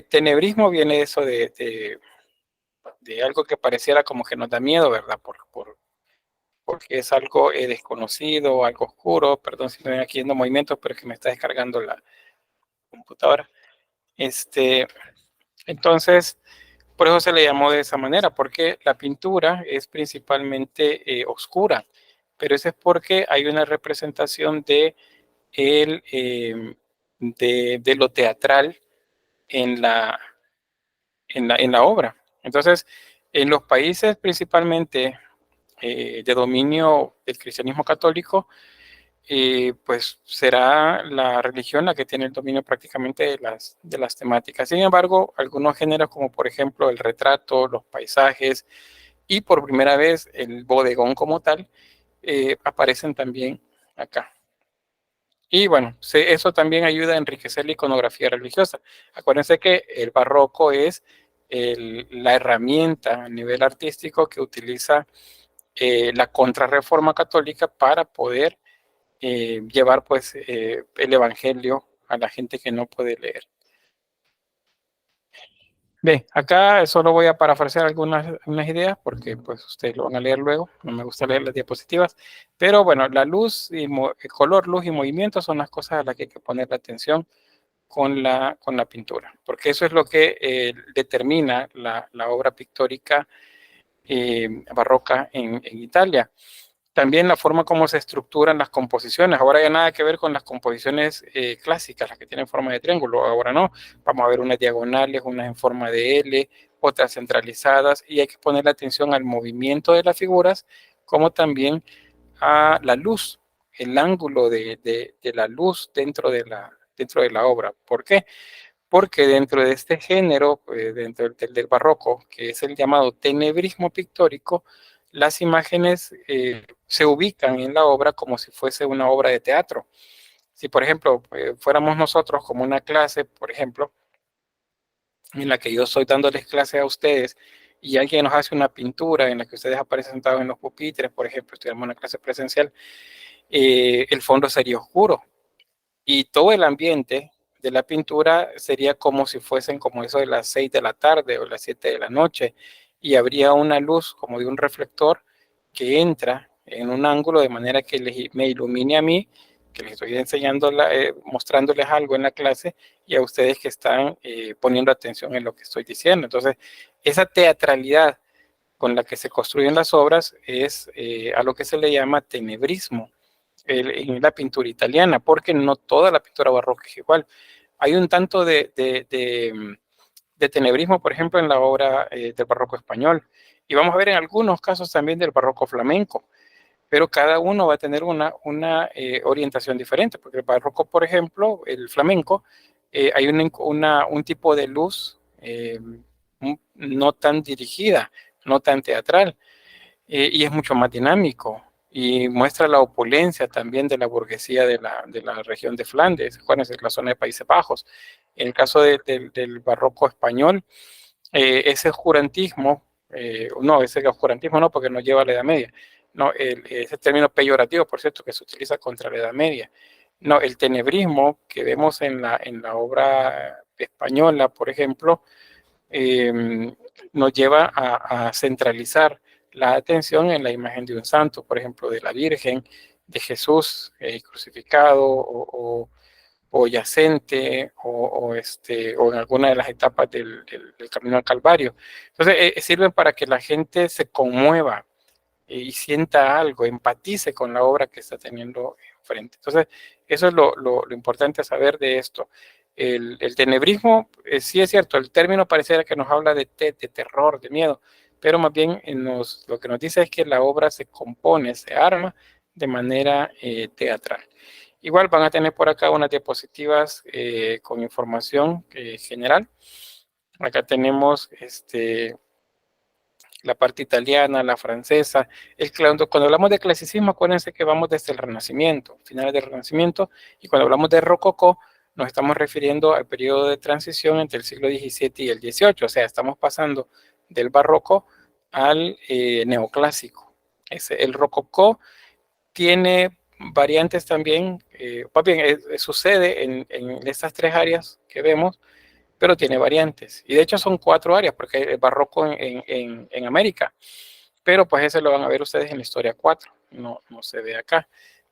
Tenebrismo viene de eso de algo que pareciera como que nos da miedo, ¿verdad? Porque es algo desconocido, algo oscuro. Perdón si me ven aquí viendo movimientos, pero es que me está descargando la computadora. Entonces, por eso se le llamó de esa manera, porque la pintura es principalmente oscura, pero eso es porque hay una representación de lo teatral en la obra. Entonces, en los países principalmente de dominio del cristianismo católico, pues será la religión la que tiene el dominio prácticamente de las temáticas. Sin embargo, algunos géneros como por ejemplo el retrato, los paisajes y por primera vez el bodegón como tal, aparecen también acá. Y bueno, eso también ayuda a enriquecer la iconografía religiosa. Acuérdense que el barroco es la herramienta a nivel artístico que utiliza la contrarreforma católica para poder llevar pues el evangelio a la gente que no puede leer. Bien, acá solo voy a parafrasear algunas ideas porque pues ustedes lo van a leer luego, no me gusta leer las diapositivas, pero bueno, la luz, color, luz y movimiento son las cosas a las que hay que poner la atención con la pintura, porque eso es lo que determina la obra pictórica barroca en Italia. También la forma como se estructuran las composiciones. Ahora ya nada que ver con las composiciones clásicas, las que tienen forma de triángulo. Ahora no. Vamos a ver unas diagonales, unas en forma de L, otras centralizadas. Y hay que poner atención al movimiento de las figuras, como también a la luz, el ángulo de la luz dentro de la obra. ¿Por qué? Porque dentro de este género, dentro del barroco, que es el llamado tenebrismo pictórico, las imágenes se ubican en la obra como si fuese una obra de teatro. Si, por ejemplo, fuéramos nosotros como una clase, por ejemplo, en la que yo estoy dándoles clase a ustedes y alguien nos hace una pintura en la que ustedes aparecen sentados en los pupitres, por ejemplo, estudiamos una clase presencial, el fondo sería oscuro y todo el ambiente de la pintura sería como si fuesen como eso de las 6 de la tarde o las 7 de la noche y habría una luz como de un reflector que entra en un ángulo de manera que me ilumine a mí, que les estoy enseñando, mostrándoles algo en la clase y a ustedes que están poniendo atención en lo que estoy diciendo. Entonces, esa teatralidad con la que se construyen las obras es a lo que se le llama tenebrismo en la pintura italiana, porque no toda la pintura barroca es igual. Hay un tanto de tenebrismo, por ejemplo, en la obra del barroco español. Y vamos a ver en algunos casos también del barroco flamenco, pero cada uno va a tener una orientación diferente, porque el barroco, por ejemplo, el flamenco, hay un tipo de luz no tan dirigida, no tan teatral, y es mucho más dinámico y muestra la opulencia también de la burguesía de la región de Flandes, acuérdense, la zona de Países Bajos. En el caso del barroco español, ese oscurantismo, ese oscurantismo no, porque no lleva a la Edad Media, no, ese término peyorativo, por cierto, que se utiliza contra la Edad Media. No, el tenebrismo que vemos en la obra española, por ejemplo, nos lleva a centralizar la atención en la imagen de un santo, por ejemplo, de la Virgen, de Jesús crucificado o yacente o en alguna de las etapas del camino al Calvario. Entonces, sirven para que la gente se conmueva y sienta algo, empatice con la obra que está teniendo enfrente. Entonces, eso es lo importante saber de esto. El tenebrismo, sí es cierto, el término pareciera que nos habla de terror, de miedo, pero más bien lo que nos dice es que la obra se compone, se arma de manera teatral. Igual van a tener por acá unas diapositivas con información general. Acá tenemos la parte italiana, la francesa. Cuando hablamos de clasicismo, acuérdense que vamos desde el Renacimiento, finales del Renacimiento, y cuando hablamos de Rococó, nos estamos refiriendo al periodo de transición entre el siglo XVII y el XVIII, o sea, estamos pasando del barroco al neoclásico. El Rococó tiene variantes también, más bien sucede en estas tres áreas que vemos, pero tiene variantes. Y de hecho son 4 áreas, porque hay el barroco en América. Pero pues ese lo van a ver ustedes en la historia 4, no se ve acá.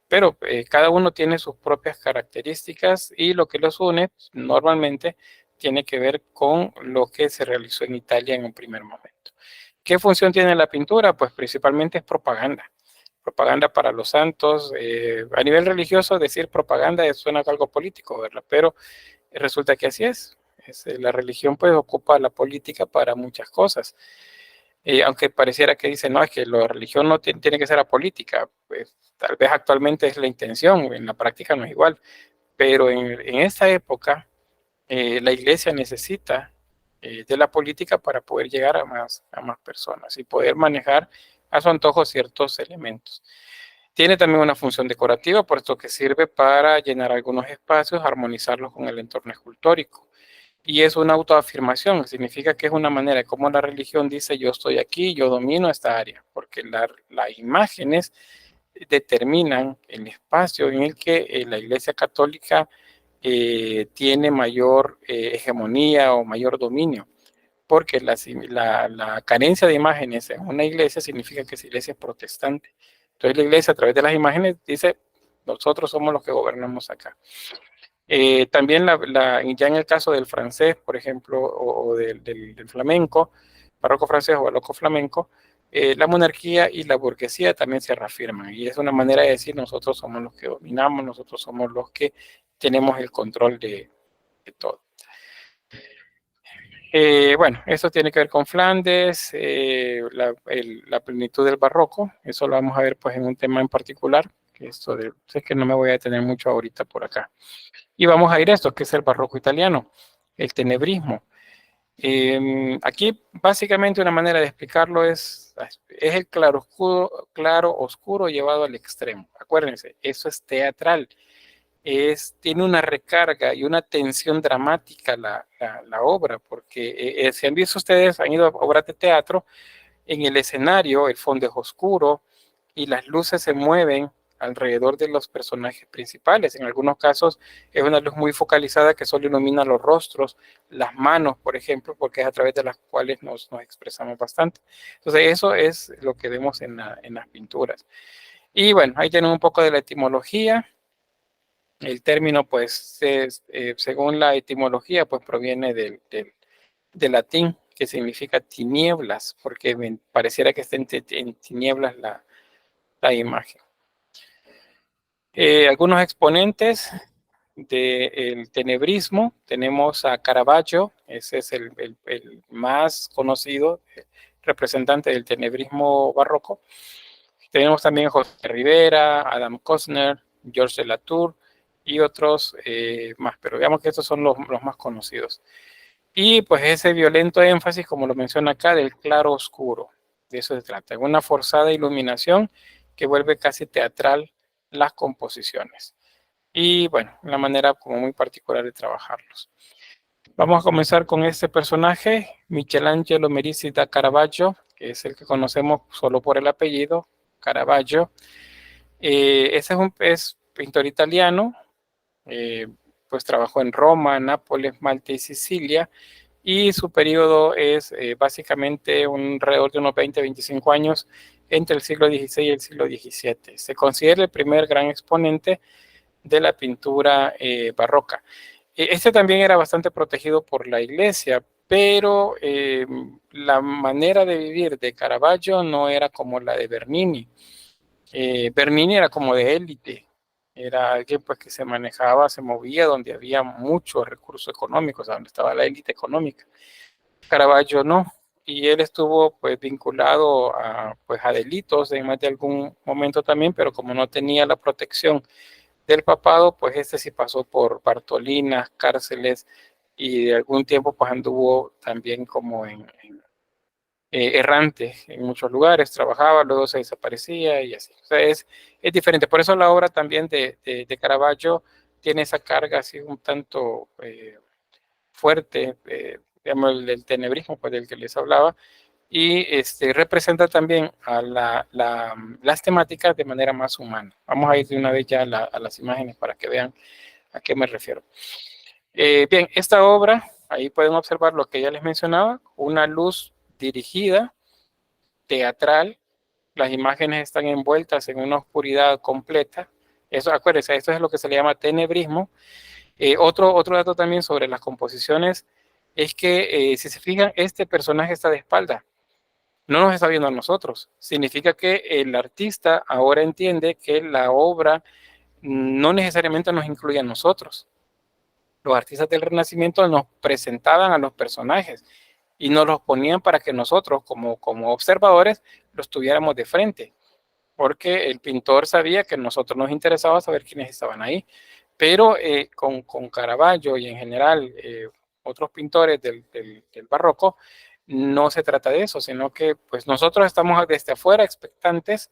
Pero cada uno tiene sus propias características y lo que los une normalmente tiene que ver con lo que se realizó en Italia en un primer momento. ¿Qué función tiene la pintura? Pues principalmente es propaganda. Propaganda para los santos. A nivel religioso decir propaganda suena algo político, ¿verdad? Pero resulta que así es. La religión pues ocupa la política para muchas cosas. Aunque pareciera que dice, no, es que la religión no tiene que ser apolítica, pues tal vez actualmente es la intención, en la práctica no es igual, pero en esta época la iglesia necesita de la política para poder llegar a más personas y poder manejar a su antojo ciertos elementos. Tiene también una función decorativa, puesto que sirve para llenar algunos espacios, armonizarlos con el entorno escultórico. Y es una autoafirmación, significa que es una manera de cómo la religión dice yo estoy aquí, yo domino esta área, porque las imágenes determinan el espacio en el que la Iglesia Católica tiene mayor hegemonía o mayor dominio, porque la carencia de imágenes en una iglesia significa que esa iglesia es protestante. Entonces la iglesia a través de las imágenes dice nosotros somos los que gobernamos acá. También ya en el caso del francés, por ejemplo, o del flamenco, barroco francés o barroco flamenco, la monarquía y la burguesía también se reafirman. Y es una manera de decir, nosotros somos los que dominamos, nosotros somos los que tenemos el control de todo. Bueno, eso tiene que ver con Flandes, la plenitud del barroco. Eso lo vamos a ver pues en un tema en particular, que sé que no me voy a detener mucho ahorita por acá. Y vamos a ir a esto, que es el barroco italiano, el tenebrismo. Aquí, básicamente, una manera de explicarlo es el claro oscuro llevado al extremo. Acuérdense, eso es teatral. Tiene una recarga y una tensión dramática la obra, porque si han visto ustedes, han ido a obras de teatro, en el escenario el fondo es oscuro y las luces se mueven alrededor de los personajes principales. En algunos casos es una luz muy focalizada que solo ilumina los rostros, las manos, por ejemplo, porque es a través de las cuales nos expresamos bastante. Entonces eso es lo que vemos en las pinturas. Y bueno, ahí tienen un poco de la etimología. El término, pues, según la etimología, pues proviene del latín, que significa tinieblas, porque pareciera que esté en tinieblas la imagen. Algunos exponentes del tenebrismo, tenemos a Caravaggio, ese es el más conocido representante del tenebrismo barroco. Tenemos también a José Rivera, Adam Costner, Georges de Latour y otros más, pero veamos que estos son los más conocidos. Y pues ese violento énfasis, como lo menciona acá, del claro oscuro, de eso se trata, una forzada iluminación que vuelve casi teatral las composiciones. Y bueno, una manera como muy particular de trabajarlos. Vamos a comenzar con este personaje, Michelangelo Merisi da Caravaggio, que es el que conocemos solo por el apellido, Caravaggio. Ese es pintor italiano, pues trabajó en Roma, Nápoles, Malta y Sicilia, y su periodo es básicamente alrededor de unos 20-25 años entre el siglo XVI y el siglo XVII. Se considera el primer gran exponente de la pintura barroca. Este también era bastante protegido por la iglesia, pero la manera de vivir de Caravaggio no era como la de Bernini. Bernini era como de élite, Era alguien pues que se manejaba, se movía donde había muchos recursos económicos, donde estaba la élite económica. Caravaggio no, y él estuvo pues vinculado pues, a delitos en más de algún momento también, pero como no tenía la protección del papado, pues este sí pasó por Bartolinas, cárceles, y de algún tiempo pues anduvo también como errante en muchos lugares, trabajaba, luego se desaparecía y así. O sea, es diferente. Por eso la obra también de Caravaggio tiene esa carga así un tanto fuerte, digamos, el tenebrismo pues, del que les hablaba, y representa también a las temáticas de manera más humana. Vamos a ir de una vez ya a las imágenes para que vean a qué me refiero. Bien, esta obra, ahí pueden observar lo que ya les mencionaba, una luz dirigida, teatral, las imágenes están envueltas en una oscuridad completa. Eso, acuérdense, esto es lo que se le llama tenebrismo. Otro dato también sobre las composiciones es que, si se fijan, este personaje está de espalda, no nos está viendo a nosotros. Significa que el artista ahora entiende que la obra no necesariamente nos incluye a nosotros. Los artistas del Renacimiento nos presentaban a los personajes y nos los ponían para que nosotros, como observadores, los tuviéramos de frente, porque el pintor sabía que a nosotros nos interesaba saber quiénes estaban ahí. Pero con Caravaggio y en general otros pintores del barroco, no se trata de eso, sino que pues nosotros estamos desde afuera expectantes,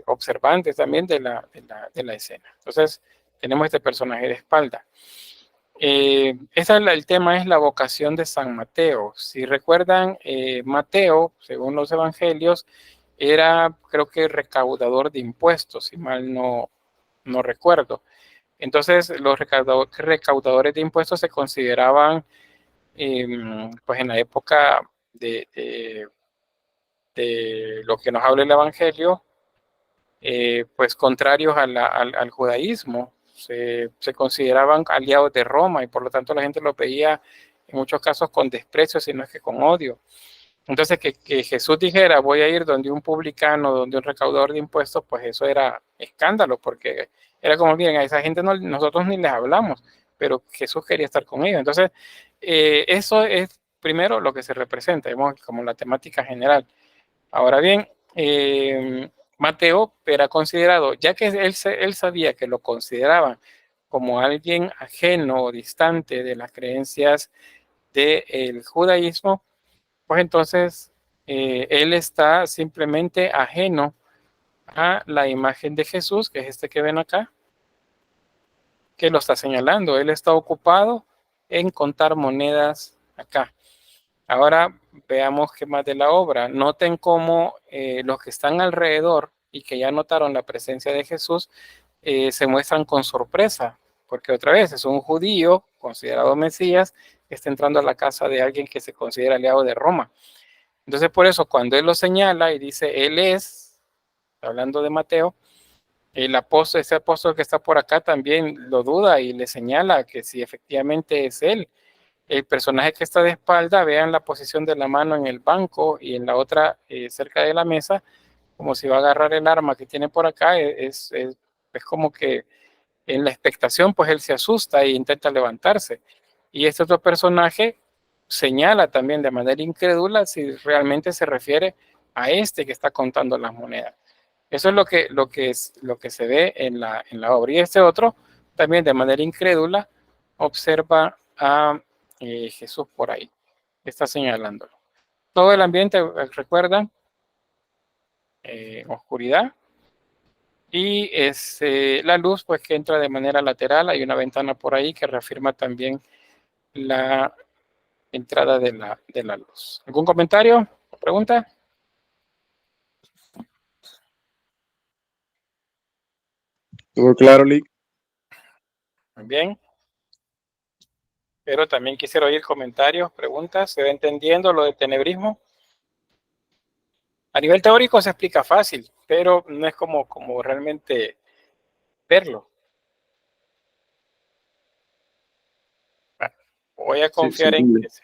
observantes también de la escena. Entonces tenemos este personaje de espalda. El tema es la vocación de San Mateo. Si recuerdan, Mateo, según los evangelios, era, creo que, recaudador de impuestos, si mal no recuerdo. Entonces, los recaudadores de impuestos se consideraban, pues en la época de lo que nos habla el Evangelio, pues contrarios al judaísmo. Se consideraban aliados de Roma y por lo tanto la gente los veía en muchos casos con desprecio, sino es que con odio. Entonces, que Jesús dijera, voy a ir donde un publicano, donde un recaudador de impuestos, pues eso era escándalo, porque era como, miren, a esa gente nosotros ni les hablamos, pero Jesús quería estar con ellos. Entonces, eso es primero lo que se representa, digamos, como la temática general. Ahora bien, Mateo era considerado, ya que él sabía que lo consideraban como alguien ajeno o distante de las creencias del judaísmo, pues entonces él está simplemente ajeno a la imagen de Jesús, que es este que ven acá, que lo está señalando. Él está ocupado en contar monedas acá. Ahora veamos qué más de la obra. Noten cómo los que están alrededor y que ya notaron la presencia de Jesús se muestran con sorpresa, porque otra vez es un judío considerado Mesías que está entrando a la casa de alguien que se considera aliado de Roma. Entonces, por eso, cuando él lo señala y dice, él es, hablando de Mateo, ese apóstol que está por acá también lo duda y le señala que si efectivamente es él. El personaje que está de espalda, vean la posición de la mano en el banco y en la otra cerca de la mesa, como si va a agarrar el arma que tiene por acá, es como que en la expectación, pues él se asusta e intenta levantarse. Y este otro personaje señala también de manera incrédula si realmente se refiere a este que está contando las monedas. Eso es lo que se ve en la obra. Y este otro también de manera incrédula observa a Jesús por ahí, está señalándolo. Todo el ambiente, recuerdan, oscuridad, y es la luz pues que entra de manera lateral. Hay una ventana por ahí que reafirma también la entrada de la luz. ¿Algún comentario o pregunta? ¿Todo claro, Lick? Muy bien. Pero también quisiera oír comentarios, preguntas. ¿Se va entendiendo lo de tenebrismo? A nivel teórico se explica fácil, pero no es como realmente verlo. Bueno, voy a confiar en que sí.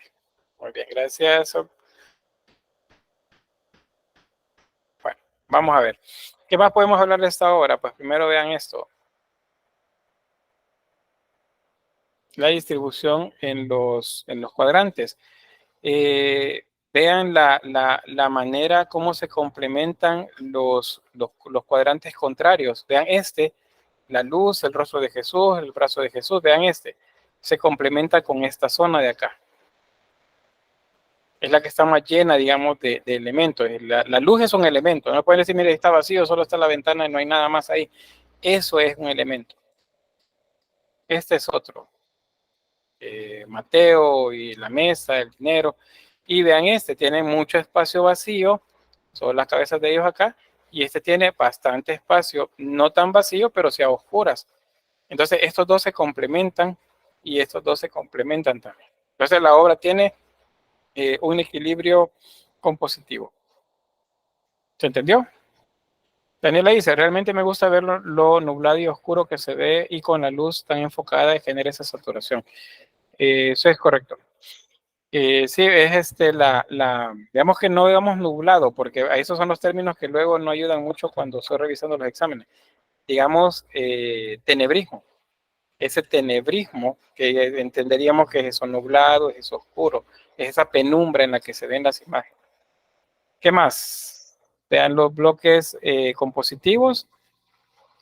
Muy bien, gracias. Bueno, vamos a ver. ¿Qué más podemos hablar de esta obra? Pues primero vean esto. La distribución en los cuadrantes. Vean la manera cómo se complementan los cuadrantes contrarios. Vean la luz, el rostro de Jesús, el brazo de Jesús. Vean se complementa con esta zona de acá. Es la que está más llena, digamos, de elementos. La luz es un elemento. No pueden decir, mire, está vacío, solo está la ventana y no hay nada más ahí. Eso es un elemento. Este es otro. Mateo y la mesa, el dinero. Y vean tiene mucho espacio vacío, son las cabezas de ellos acá, y tiene bastante espacio, no tan vacío, pero sí a oscuras. Entonces estos dos se complementan y estos dos se complementan también. Entonces la obra tiene un equilibrio compositivo. ¿Se entendió? Daniela dice, realmente me gusta ver lo nublado y oscuro que se ve y con la luz tan enfocada y genera esa saturación. Eso es correcto. Sí, es digamos que no digamos nublado, porque esos son los términos que luego no ayudan mucho cuando estoy revisando los exámenes. Digamos, tenebrismo. Ese tenebrismo que entenderíamos que es eso nublado, es eso oscuro, es esa penumbra en la que se ven las imágenes. ¿Qué más? Vean los bloques compositivos.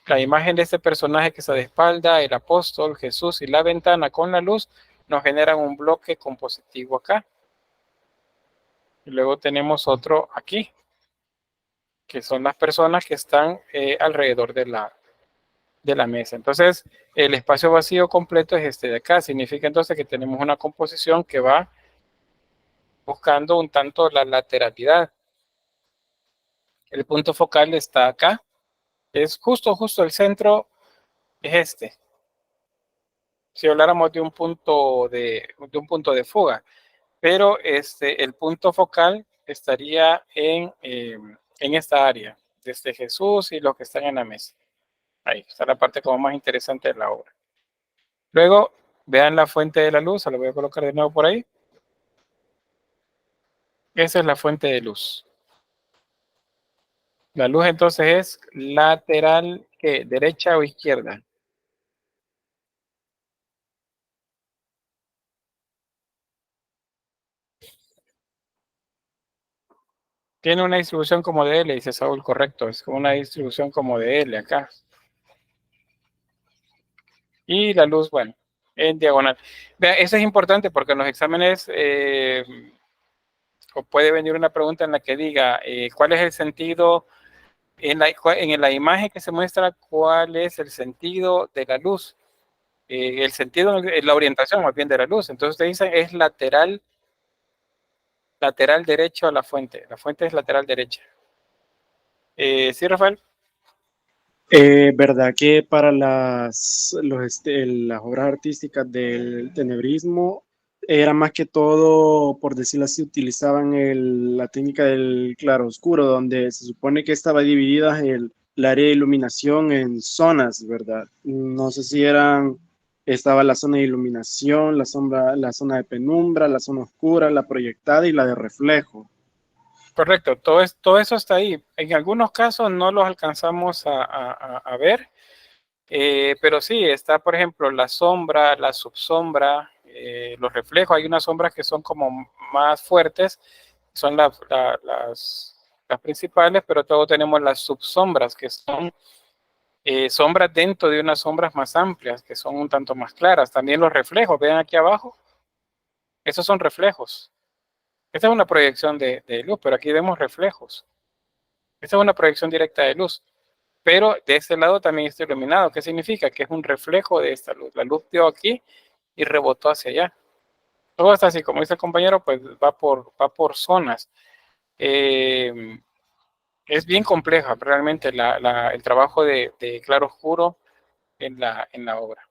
La imagen de este personaje que está de espalda, el apóstol, Jesús y la ventana con la luz nos generan un bloque compositivo acá. Y luego tenemos otro aquí, que son las personas que están alrededor de la mesa. Entonces, el espacio vacío completo es de acá. Significa entonces que tenemos una composición que va buscando un tanto la lateralidad. El punto focal está acá. Es justo el centro es Si habláramos de un punto de fuga. Pero el punto focal estaría en esta área, desde Jesús y los que están en la mesa. Ahí está la parte como más interesante de la obra. Luego, vean la fuente de la luz, la voy a colocar de nuevo por ahí. Esa es la fuente de luz. La luz entonces es lateral, ¿qué? ¿Derecha o izquierda? Tiene una distribución como de L, dice Saúl, correcto. Es como una distribución como de L acá. Y la luz, bueno, en diagonal. Vean, eso es importante porque en los exámenes o puede venir una pregunta en la que diga cuál es el sentido, en la imagen que se muestra, cuál es el sentido de la luz. El sentido, la orientación más bien de la luz. Entonces te dicen es lateral derecho a la fuente. La fuente es lateral derecha. ¿Sí, Rafael? ¿Verdad que para las obras artísticas del tenebrismo era más que todo, por decirlo así, utilizaban la técnica del claroscuro, donde se supone que estaba dividida el área de iluminación en zonas, ¿verdad? No sé si estaba la zona de iluminación, la zona de penumbra, la zona oscura, la proyectada y la de reflejo. Correcto, todo eso está ahí. En algunos casos no los alcanzamos a ver, pero sí, está, por ejemplo, la sombra, la subsombra, los reflejos. Hay unas sombras que son como más fuertes, son las principales, pero luego tenemos las subsombras, que son sombras dentro de unas sombras más amplias, que son un tanto más claras. También los reflejos, vean aquí abajo, esos son reflejos. Esta es una proyección de luz, pero aquí vemos reflejos. Esta es una proyección directa de luz. Pero de este lado también está iluminado. ¿Qué significa? Que es un reflejo de esta luz. La luz dio aquí y rebotó hacia allá. Todo está así, como dice el compañero, pues va por zonas. Es bien compleja realmente el trabajo de claro oscuro en la obra.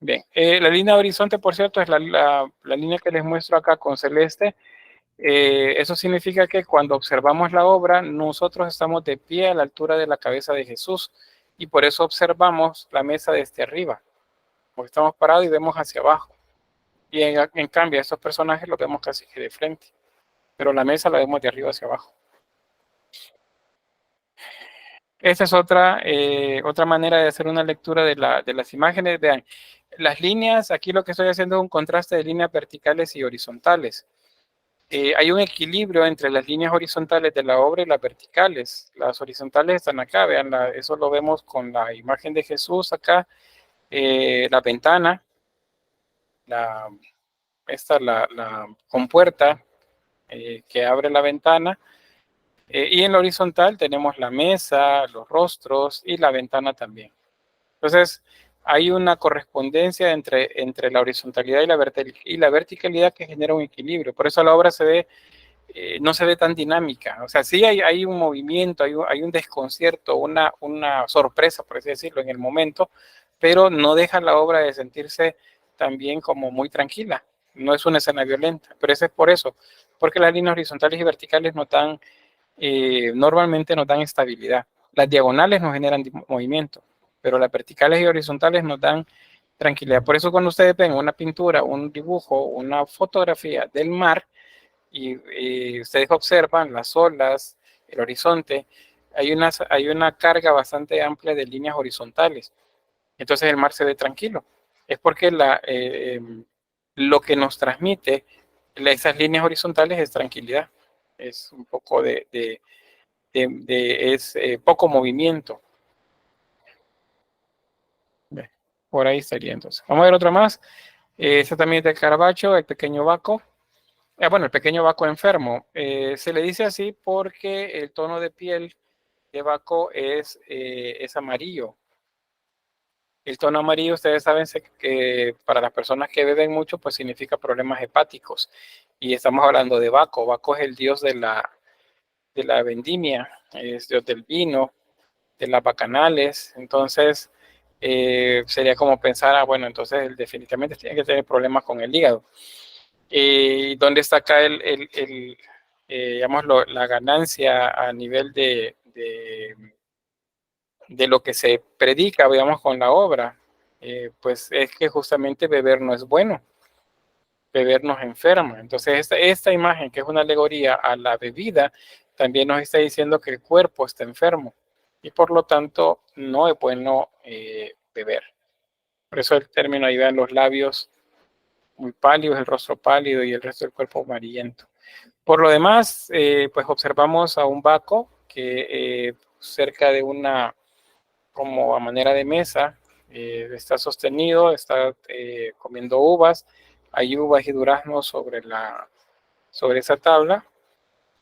Bien, la línea de horizonte, por cierto, es la línea que les muestro acá con celeste. Eso significa que cuando observamos la obra, nosotros estamos de pie a la altura de la cabeza de Jesús y por eso observamos la mesa desde arriba, porque estamos parados y vemos hacia abajo. Y en cambio, estos personajes los vemos casi que de frente, pero la mesa la vemos de arriba hacia abajo. Esa es otra manera de hacer una lectura de las imágenes. Vean, las líneas, aquí lo que estoy haciendo es un contraste de líneas verticales y horizontales. Hay un equilibrio entre las líneas horizontales de la obra y las verticales. Las horizontales están acá, vean, eso lo vemos con la imagen de Jesús acá, la ventana, la compuerta que abre la ventana. Y en la horizontal tenemos la mesa, los rostros y la ventana también. Entonces, hay una correspondencia entre la horizontalidad y la verticalidad que genera un equilibrio. Por eso la obra no se ve tan dinámica. O sea, sí hay un movimiento, hay un desconcierto, una sorpresa, por así decirlo, en el momento, pero no deja la obra de sentirse también como muy tranquila. No es una escena violenta, pero eso es por eso, porque las líneas horizontales y verticales normalmente nos dan estabilidad. Las diagonales nos generan movimiento, pero las verticales y horizontales nos dan tranquilidad. Por eso cuando ustedes ven una pintura, un dibujo, una fotografía del mar y ustedes observan las olas, el horizonte, hay una carga bastante amplia de líneas horizontales. Entonces el mar se ve tranquilo. Es porque lo que nos transmite esas líneas horizontales es tranquilidad. Es un poco poco movimiento. Por ahí estaría entonces. Vamos a ver otra más. Esta también es de Caravaggio, el pequeño Baco. Bueno, el pequeño Baco enfermo. Se le dice así porque el tono de piel de Baco es amarillo. El tono amarillo, ustedes saben que para las personas que beben mucho, pues significa problemas hepáticos. Y estamos hablando de Baco. Baco es el dios de la vendimia, es dios del vino, de las bacanales. Entonces, sería como pensar, bueno, entonces él definitivamente tiene que tener problemas con el hígado. ¿Dónde está acá digamos, la ganancia a nivel de lo que se predica, digamos, con la obra? Pues es que justamente beber no es bueno, beber nos enferma. Entonces, esta imagen, que es una alegoría a la bebida, también nos está diciendo que el cuerpo está enfermo y por lo tanto no es bueno beber. Por eso el término ahí, vean los labios muy pálidos, el rostro pálido y el resto del cuerpo amarillento. Por lo demás, pues observamos a un Baco que cerca de como a manera de mesa, está sostenido, está comiendo uvas. Hay uvas y duraznos sobre esa tabla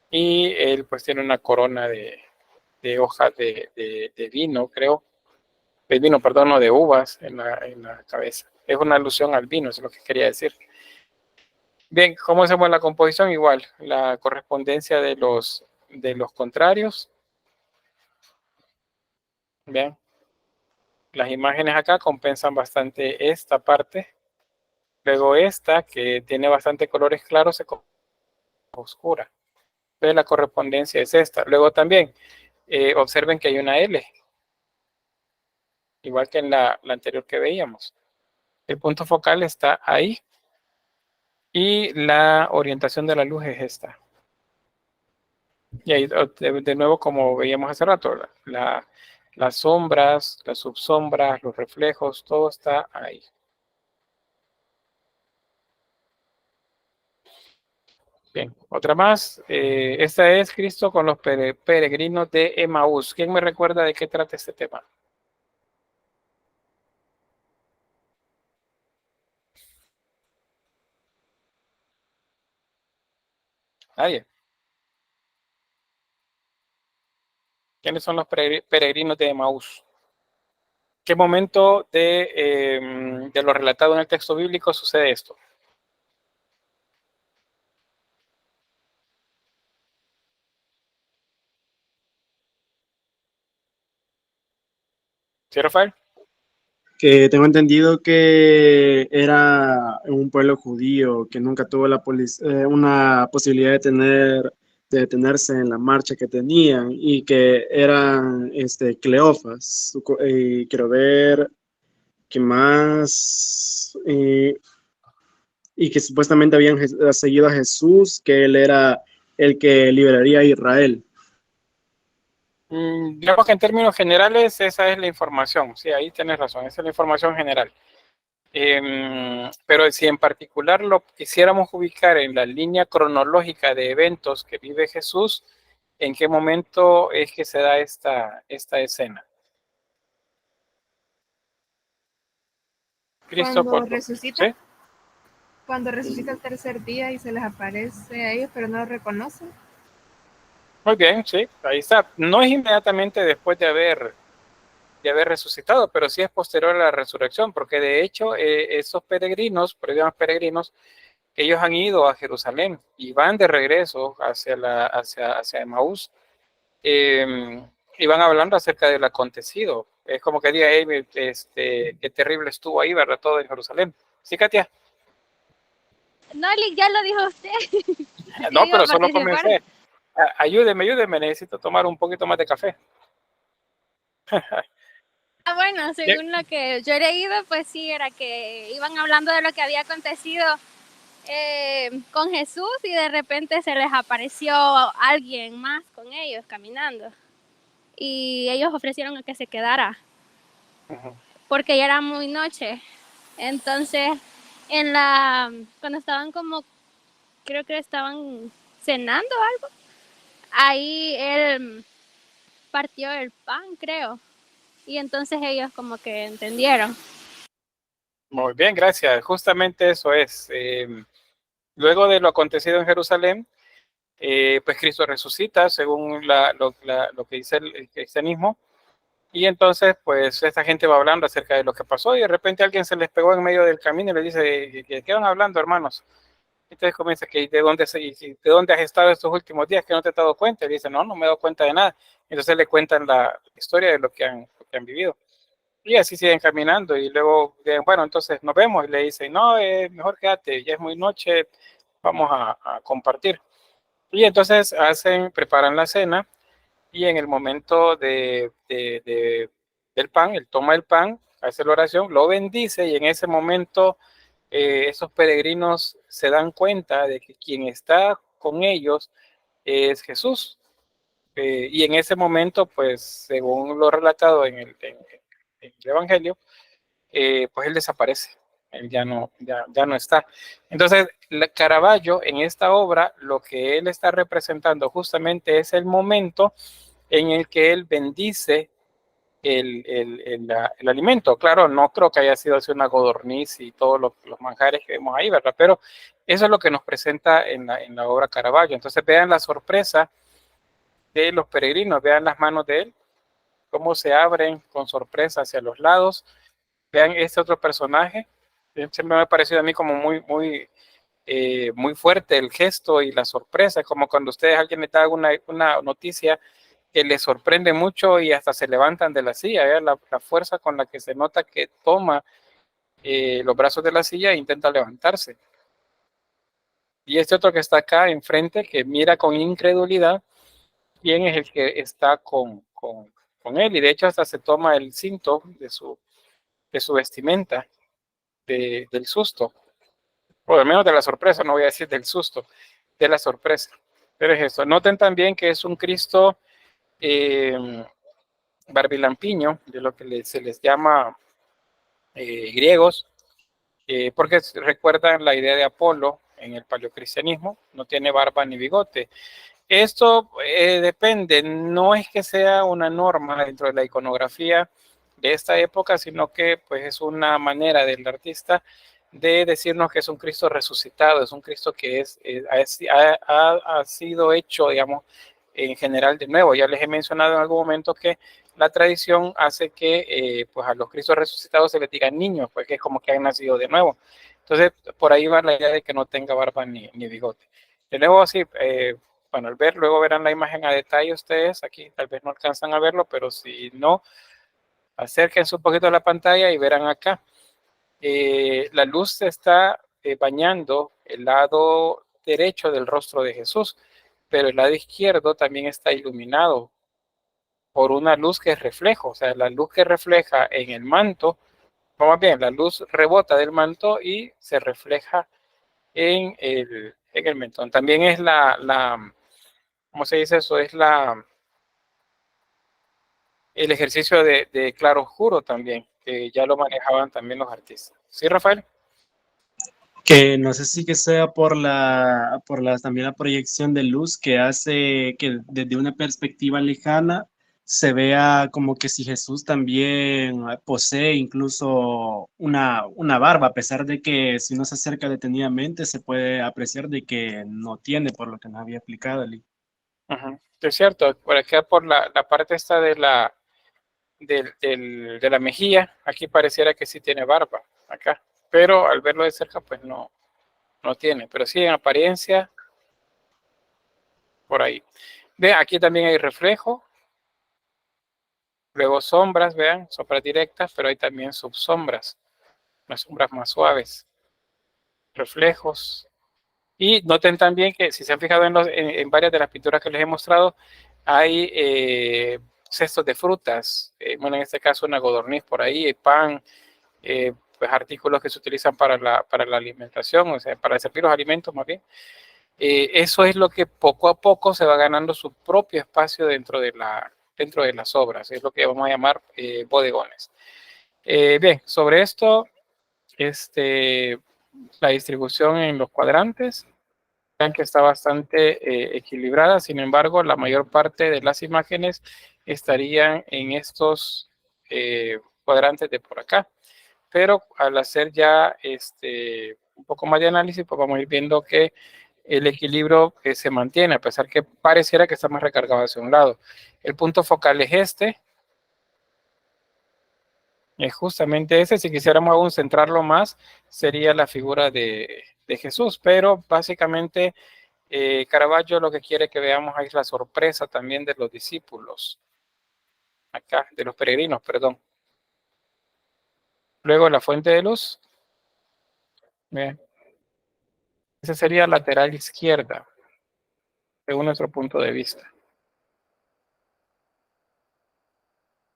y él pues tiene una corona de hojas de vino, creo, de vino, perdón, no, de uvas en la cabeza. Es una alusión al vino, es lo que quería decir. Bien, ¿cómo hacemos la composición? Igual, la correspondencia de los contrarios. Bien, las imágenes acá compensan bastante esta parte. Luego esta, que tiene bastante colores claros, se oscura. Entonces la correspondencia es esta. Luego también, observen que hay una L, igual que en la anterior que veíamos. El punto focal está ahí y la orientación de la luz es esta. Y ahí de nuevo, como veíamos hace rato, las sombras, las subsombras, los reflejos, todo está ahí. Bien, otra más. Esta es Cristo con los peregrinos de Emaús. ¿Quién me recuerda de qué trata este tema? Nadie. ¿Quiénes son los peregrinos de Emaús? ¿Qué momento de lo relatado en el texto bíblico sucede esto? ¿Sí, Rafael? Que tengo entendido que era un pueblo judío que nunca tuvo una posibilidad de detenerse en la marcha que tenían y que eran Cleofas. Y quiero ver qué más. Y que supuestamente habían seguido a Jesús, que él era el que liberaría a Israel. Digamos que en términos generales esa es la información, sí, ahí tienes razón, esa es la información general. Pero si en particular lo quisiéramos ubicar en la línea cronológica de eventos que vive Jesús, ¿en qué momento es que se da esta escena? Cristo, Cuando resucita, ¿sí? cuando resucita el tercer día y se les aparece a ellos, pero no lo reconocen. Muy bien, sí, ahí está. No es inmediatamente después de haber resucitado, pero sí es posterior a la resurrección, porque de hecho esos peregrinos, por eso llaman peregrinos, ellos han ido a Jerusalén y van de regreso hacia Emaús, y van hablando acerca del acontecido. Es como que diga, hey, qué terrible estuvo ahí, ¿verdad? Todo en Jerusalén. ¿Sí, Katia? No, Lick, ya lo dijo usted. No, Yo iba a pero solo participar. comencé. Ayúdeme, necesito tomar un poquito más de café. Bueno, Bien. según lo que yo he leído, pues sí, era que iban hablando de lo que había acontecido con Jesús y de repente se les apareció alguien más con ellos caminando. Y ellos ofrecieron a que se quedara, porque ya era muy noche. Entonces, cuando estaban como, creo que estaban cenando algo, ahí él partió el pan, creo. Y entonces ellos como que entendieron. Muy bien, gracias. Justamente eso es. Luego de lo acontecido en Jerusalén, pues Cristo resucita, según lo que dice el cristianismo. Y entonces, pues esta gente va hablando acerca de lo que pasó y de repente alguien se les pegó en medio del camino y le dice, ¿qué van hablando, hermanos? Entonces comienza que ¿de dónde has estado estos últimos días que no te has dado cuenta? Y dice, no me he dado cuenta de nada. Entonces le cuentan la historia de lo que han vivido. Y así siguen caminando y luego, bueno, entonces nos vemos y le dicen, no, mejor quédate, ya es muy noche, vamos a compartir. Y entonces preparan la cena y en el momento del pan, él toma el pan, hace la oración, lo bendice y en ese momento esos peregrinos se dan cuenta de que quien está con ellos es Jesús. Y en ese momento, pues según lo relatado en el Evangelio, pues él desaparece, él ya no está. Entonces, Caravaggio en esta obra, lo que él está representando justamente es el momento en el que él bendice el alimento. Claro, no creo que haya sido así una codorniz y todos los manjares que vemos ahí, ¿verdad? Pero eso es lo que nos presenta en la obra Caravaggio. Entonces, vean la sorpresa de los peregrinos, vean las manos de él, cómo se abren con sorpresa hacia los lados. Vean este otro personaje, siempre me ha parecido a mí como muy fuerte el gesto y la sorpresa, como cuando alguien les da una noticia que les sorprende mucho y hasta se levantan de la silla, la fuerza con la que se nota que toma los brazos de la silla e intenta levantarse. Y este otro que está acá enfrente, que mira con incredulidad, quién es el que está con él, y de hecho hasta se toma el cinto de su vestimenta, del susto, o al menos de la sorpresa, no voy a decir del susto, de la sorpresa. Pero es eso. Noten también que es un Cristo barbilampiño, de lo que se les llama griegos, porque recuerdan la idea de Apolo en el paleocristianismo, no tiene barba ni bigote. Esto depende, no es que sea una norma dentro de la iconografía de esta época, sino que pues es una manera del artista de decirnos que es un Cristo resucitado, es un Cristo que ha sido hecho, digamos, en general de nuevo. Ya les he mencionado en algún momento que la tradición hace que pues a los Cristos resucitados se les diga niños, pues que es como que han nacido de nuevo. Entonces, por ahí va la idea de que no tenga barba ni bigote. De nuevo, así, bueno, luego verán la imagen a detalle ustedes, aquí tal vez no alcanzan a verlo, pero si no, acérquense un poquito a la pantalla y verán acá. La luz está bañando el lado derecho del rostro de Jesús, pero el lado izquierdo también está iluminado por una luz que es reflejo, o sea, la luz que refleja en el manto, o más bien, la luz rebota del manto y se refleja en el mentón. También es ¿cómo se dice eso? Es el ejercicio de claro oscuro también, que ya lo manejaban también los artistas. ¿Sí, Rafael? Que no sé si que sea también la proyección de luz que hace que desde una perspectiva lejana se vea como que si Jesús también posee incluso una barba, a pesar de que si uno se acerca detenidamente se puede apreciar de que no tiene, por lo que nos había explicado, Eli. Ujú. Es cierto, por acá por la parte esta de la mejilla, aquí pareciera que sí tiene barba, acá. Pero al verlo de cerca, pues no tiene. Pero sí, en apariencia, por ahí. Ve, aquí también hay reflejo. Luego sombras, vean, sombras directas, pero hay también subsombras, las sombras más suaves. Reflejos. Y noten también que si se han fijado en varias de las pinturas que les he mostrado, hay cestos de frutas. Bueno, en este caso una codorniz por ahí, pan, pues artículos que se utilizan para la alimentación, o sea, para servir los alimentos más bien. Eso es lo que poco a poco se va ganando su propio espacio dentro de las obras, es lo que vamos a llamar bodegones. Bien, sobre esto, la distribución en los cuadrantes, vean que está bastante equilibrada, sin embargo, la mayor parte de las imágenes estarían en estos cuadrantes de por acá. Pero al hacer ya un poco más de análisis, pues vamos a ir viendo que el equilibrio se mantiene, a pesar que pareciera que está más recargado hacia un lado. El punto focal es es justamente ese. Si quisiéramos aún centrarlo más, sería la figura de Jesús, pero básicamente Caravaggio lo que quiere que veamos ahí es la sorpresa también de los discípulos, acá, de los peregrinos, perdón. Luego la fuente de luz. Bien. Esa sería lateral izquierda, según nuestro punto de vista.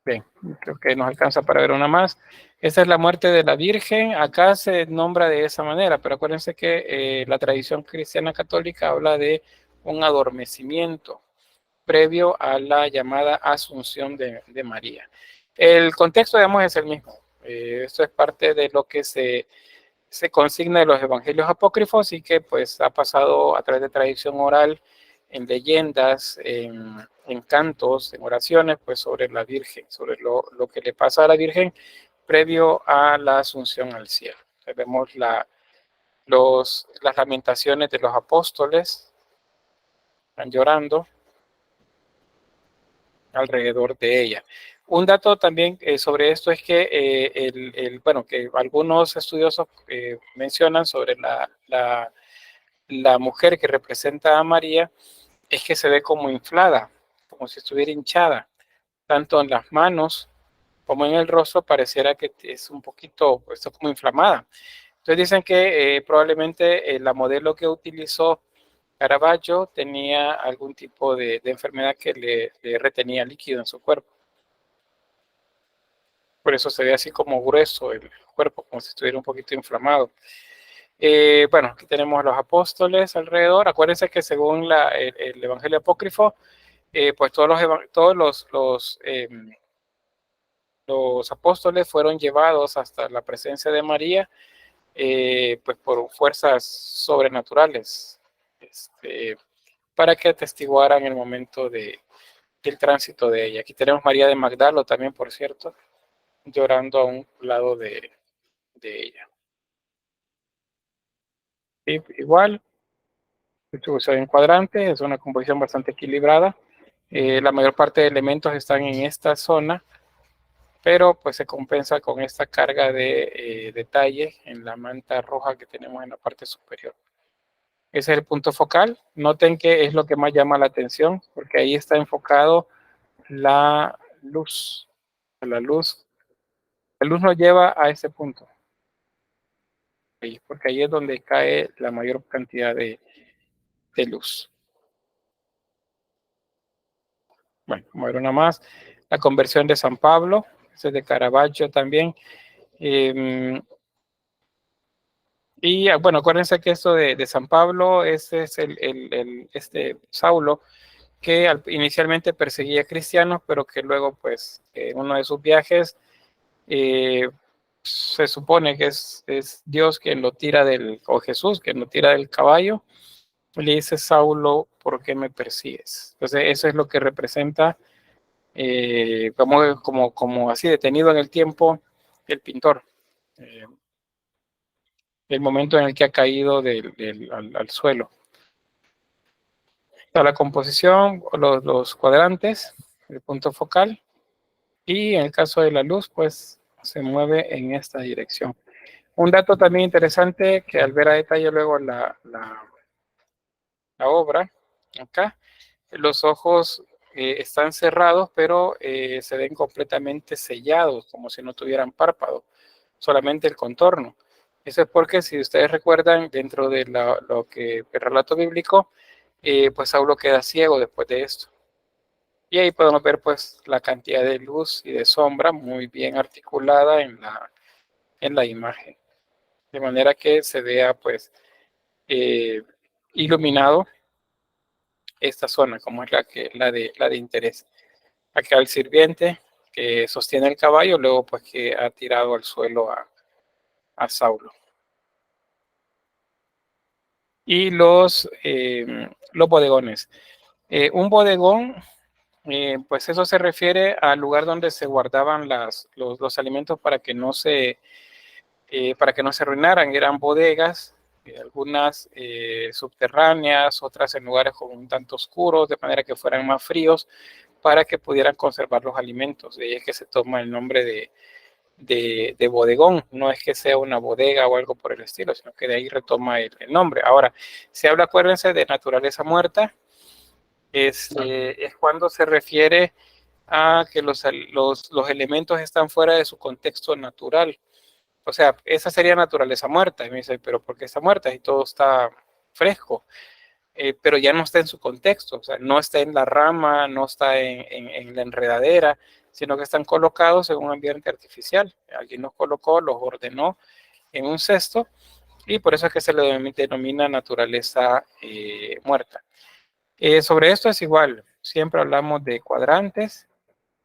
Bien, creo que nos alcanza para ver una más. Esta es la muerte de la Virgen. Acá se nombra de esa manera, pero acuérdense que la tradición cristiana católica habla de un adormecimiento previo a la llamada Asunción de María. El contexto, digamos, es el mismo. Esto es parte de lo que se consigna de los evangelios apócrifos y que pues ha pasado a través de tradición oral, en leyendas, en cantos, en oraciones, pues sobre la Virgen, sobre lo que le pasa a la Virgen previo a la asunción al cielo. Entonces, vemos las lamentaciones de los apóstoles, están llorando alrededor de ella. Un dato también sobre esto es que, bueno, que algunos estudiosos mencionan sobre la mujer que representa a María, es que se ve como inflada, como si estuviera hinchada, tanto en las manos como en el rostro, pareciera que es un poquito, pues, está como inflamada. Entonces dicen que probablemente la modelo que utilizó Caravaggio tenía algún tipo de enfermedad que le retenía líquido en su cuerpo. Por eso se ve así como grueso el cuerpo, como si estuviera un poquito inflamado. Bueno, aquí tenemos los apóstoles alrededor. Acuérdense que según el Evangelio apócrifo, pues todos los apóstoles fueron llevados hasta la presencia de María, pues por fuerzas sobrenaturales, para que atestiguaran el momento del tránsito de ella. Aquí tenemos María de Magdalo también, por cierto, llorando a un lado de ella. Y igual, distribución en cuadrantes, es una composición bastante equilibrada. La mayor parte de elementos están en esta zona, pero pues se compensa con esta carga de detalle en la manta roja que tenemos en la parte superior. Ese es el punto focal. Noten que es lo que más llama la atención, porque ahí está enfocado la luz. La luz nos lleva a ese punto, porque ahí es donde cae la mayor cantidad de luz. Bueno, vamos a ver una más. La conversión de San Pablo, ese es de Caravaggio también. Y bueno, acuérdense que esto de San Pablo, ese es este Saulo, que inicialmente perseguía cristianos, pero que luego, pues, en uno de sus viajes, se supone que es Dios quien lo tira o Jesús quien lo tira del caballo, le dice: Saulo, ¿por qué me persigues? Entonces, eso es lo que representa, como así detenido en el tiempo, el pintor. El momento en el que ha caído al suelo. Está la composición, los cuadrantes, el punto focal, y en el caso de la luz, pues se mueve en esta dirección. Un dato también interesante, que al ver a detalle luego la obra, acá, los ojos están cerrados, pero se ven completamente sellados, como si no tuvieran párpado, solamente el contorno. Eso es porque, si ustedes recuerdan, dentro de lo que el relato bíblico, pues Saulo queda ciego después de esto. Y ahí podemos ver, pues, la cantidad de luz y de sombra muy bien articulada en la imagen, de manera que se vea, pues, iluminado esta zona, como es la de interés. Acá el sirviente que sostiene el caballo, luego, pues, que ha tirado al suelo a Saulo. Y los bodegones. Un bodegón, pues eso se refiere al lugar donde se guardaban los alimentos para que no se arruinaran. Eran bodegas, algunas subterráneas, otras en lugares como un tanto oscuros, de manera que fueran más fríos, para que pudieran conservar los alimentos. De ahí es que se toma el nombre de bodegón. No es que sea una bodega o algo por el estilo, sino que de ahí retoma el nombre. Ahora, se habla, acuérdense, de naturaleza muerta. Es cuando se refiere a que los elementos están fuera de su contexto natural. O sea, esa sería naturaleza muerta. Y me dice: ¿pero por qué está muerta? Y todo está fresco. Pero ya no está en su contexto. O sea, no está en la rama, no está en la enredadera, sino que están colocados en un ambiente artificial. Alguien los colocó, los ordenó en un cesto, y por eso es que se le denomina naturaleza muerta. Sobre esto es igual. Siempre hablamos de cuadrantes.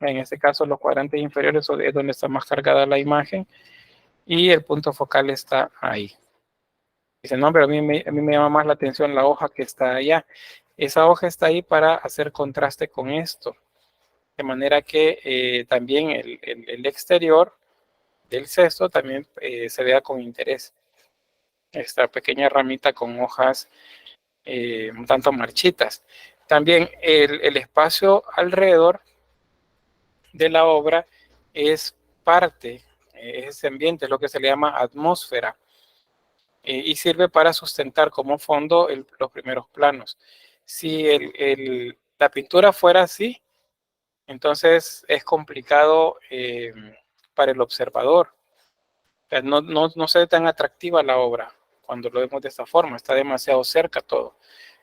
En este caso, los cuadrantes inferiores es donde está más cargada la imagen, y el punto focal está ahí. Dice: no, pero a mí me llama más la atención la hoja que está allá. Esa hoja está ahí para hacer contraste con esto, de manera que también el exterior del cesto también se vea con interés. Esta pequeña ramita con hojas un tanto marchitas. También el espacio alrededor de la obra es parte, ese ambiente es lo que se le llama atmósfera, y sirve para sustentar como fondo los primeros planos. Si la pintura fuera así, entonces es complicado para el observador. O sea, no se ve tan atractiva la obra cuando lo vemos de esta forma, está demasiado cerca todo.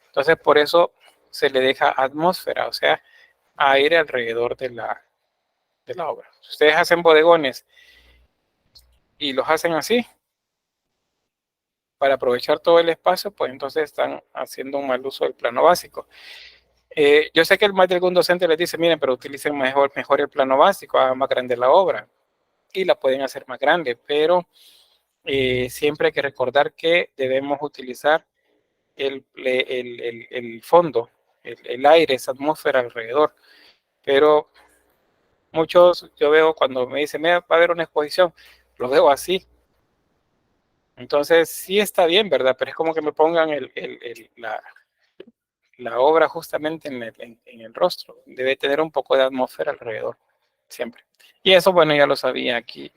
Entonces, por eso se le deja atmósfera, o sea, aire alrededor de la obra. Si ustedes hacen bodegones y los hacen así, para aprovechar todo el espacio, pues entonces están haciendo un mal uso del plano básico. Yo sé que más de algún docente les dice: miren, pero utilicen mejor el plano básico, hagan más grande la obra, y la pueden hacer más grande, pero siempre hay que recordar que debemos utilizar el fondo, el aire, esa atmósfera alrededor. Pero muchos, yo veo cuando me dicen: va a haber una exposición, lo veo así. Entonces sí está bien, ¿verdad? Pero es como que me pongan la obra justamente en el rostro. Debe tener un poco de atmósfera alrededor, siempre. Y eso, bueno, ya lo sabía aquí.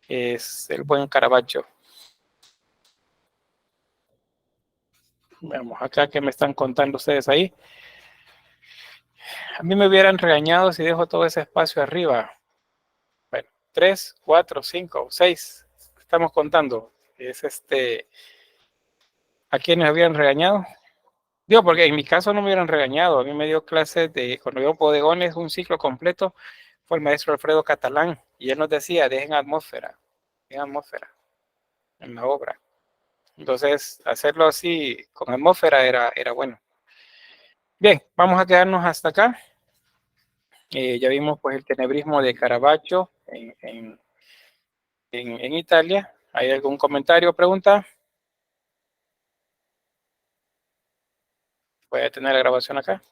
Es el buen Caravaggio. Veamos acá qué me están contando ustedes ahí. A mí me hubieran regañado si dejo todo ese espacio arriba. Bueno, 3, 4, 5, 6. Estamos contando. Es ¿a quiénes habían regañado? Digo, porque en mi caso no me hubieran regañado. A mí me dio clases cuando veo bodegones, un ciclo completo, fue el maestro Alfredo Catalán. Y él nos decía: dejen atmósfera en la obra. Entonces, hacerlo así, con atmósfera, era bueno. Bien, vamos a quedarnos hasta acá. Ya vimos pues el tenebrismo de Caravaggio en Italia. ¿Hay algún comentario o pregunta? Voy a tener la grabación acá.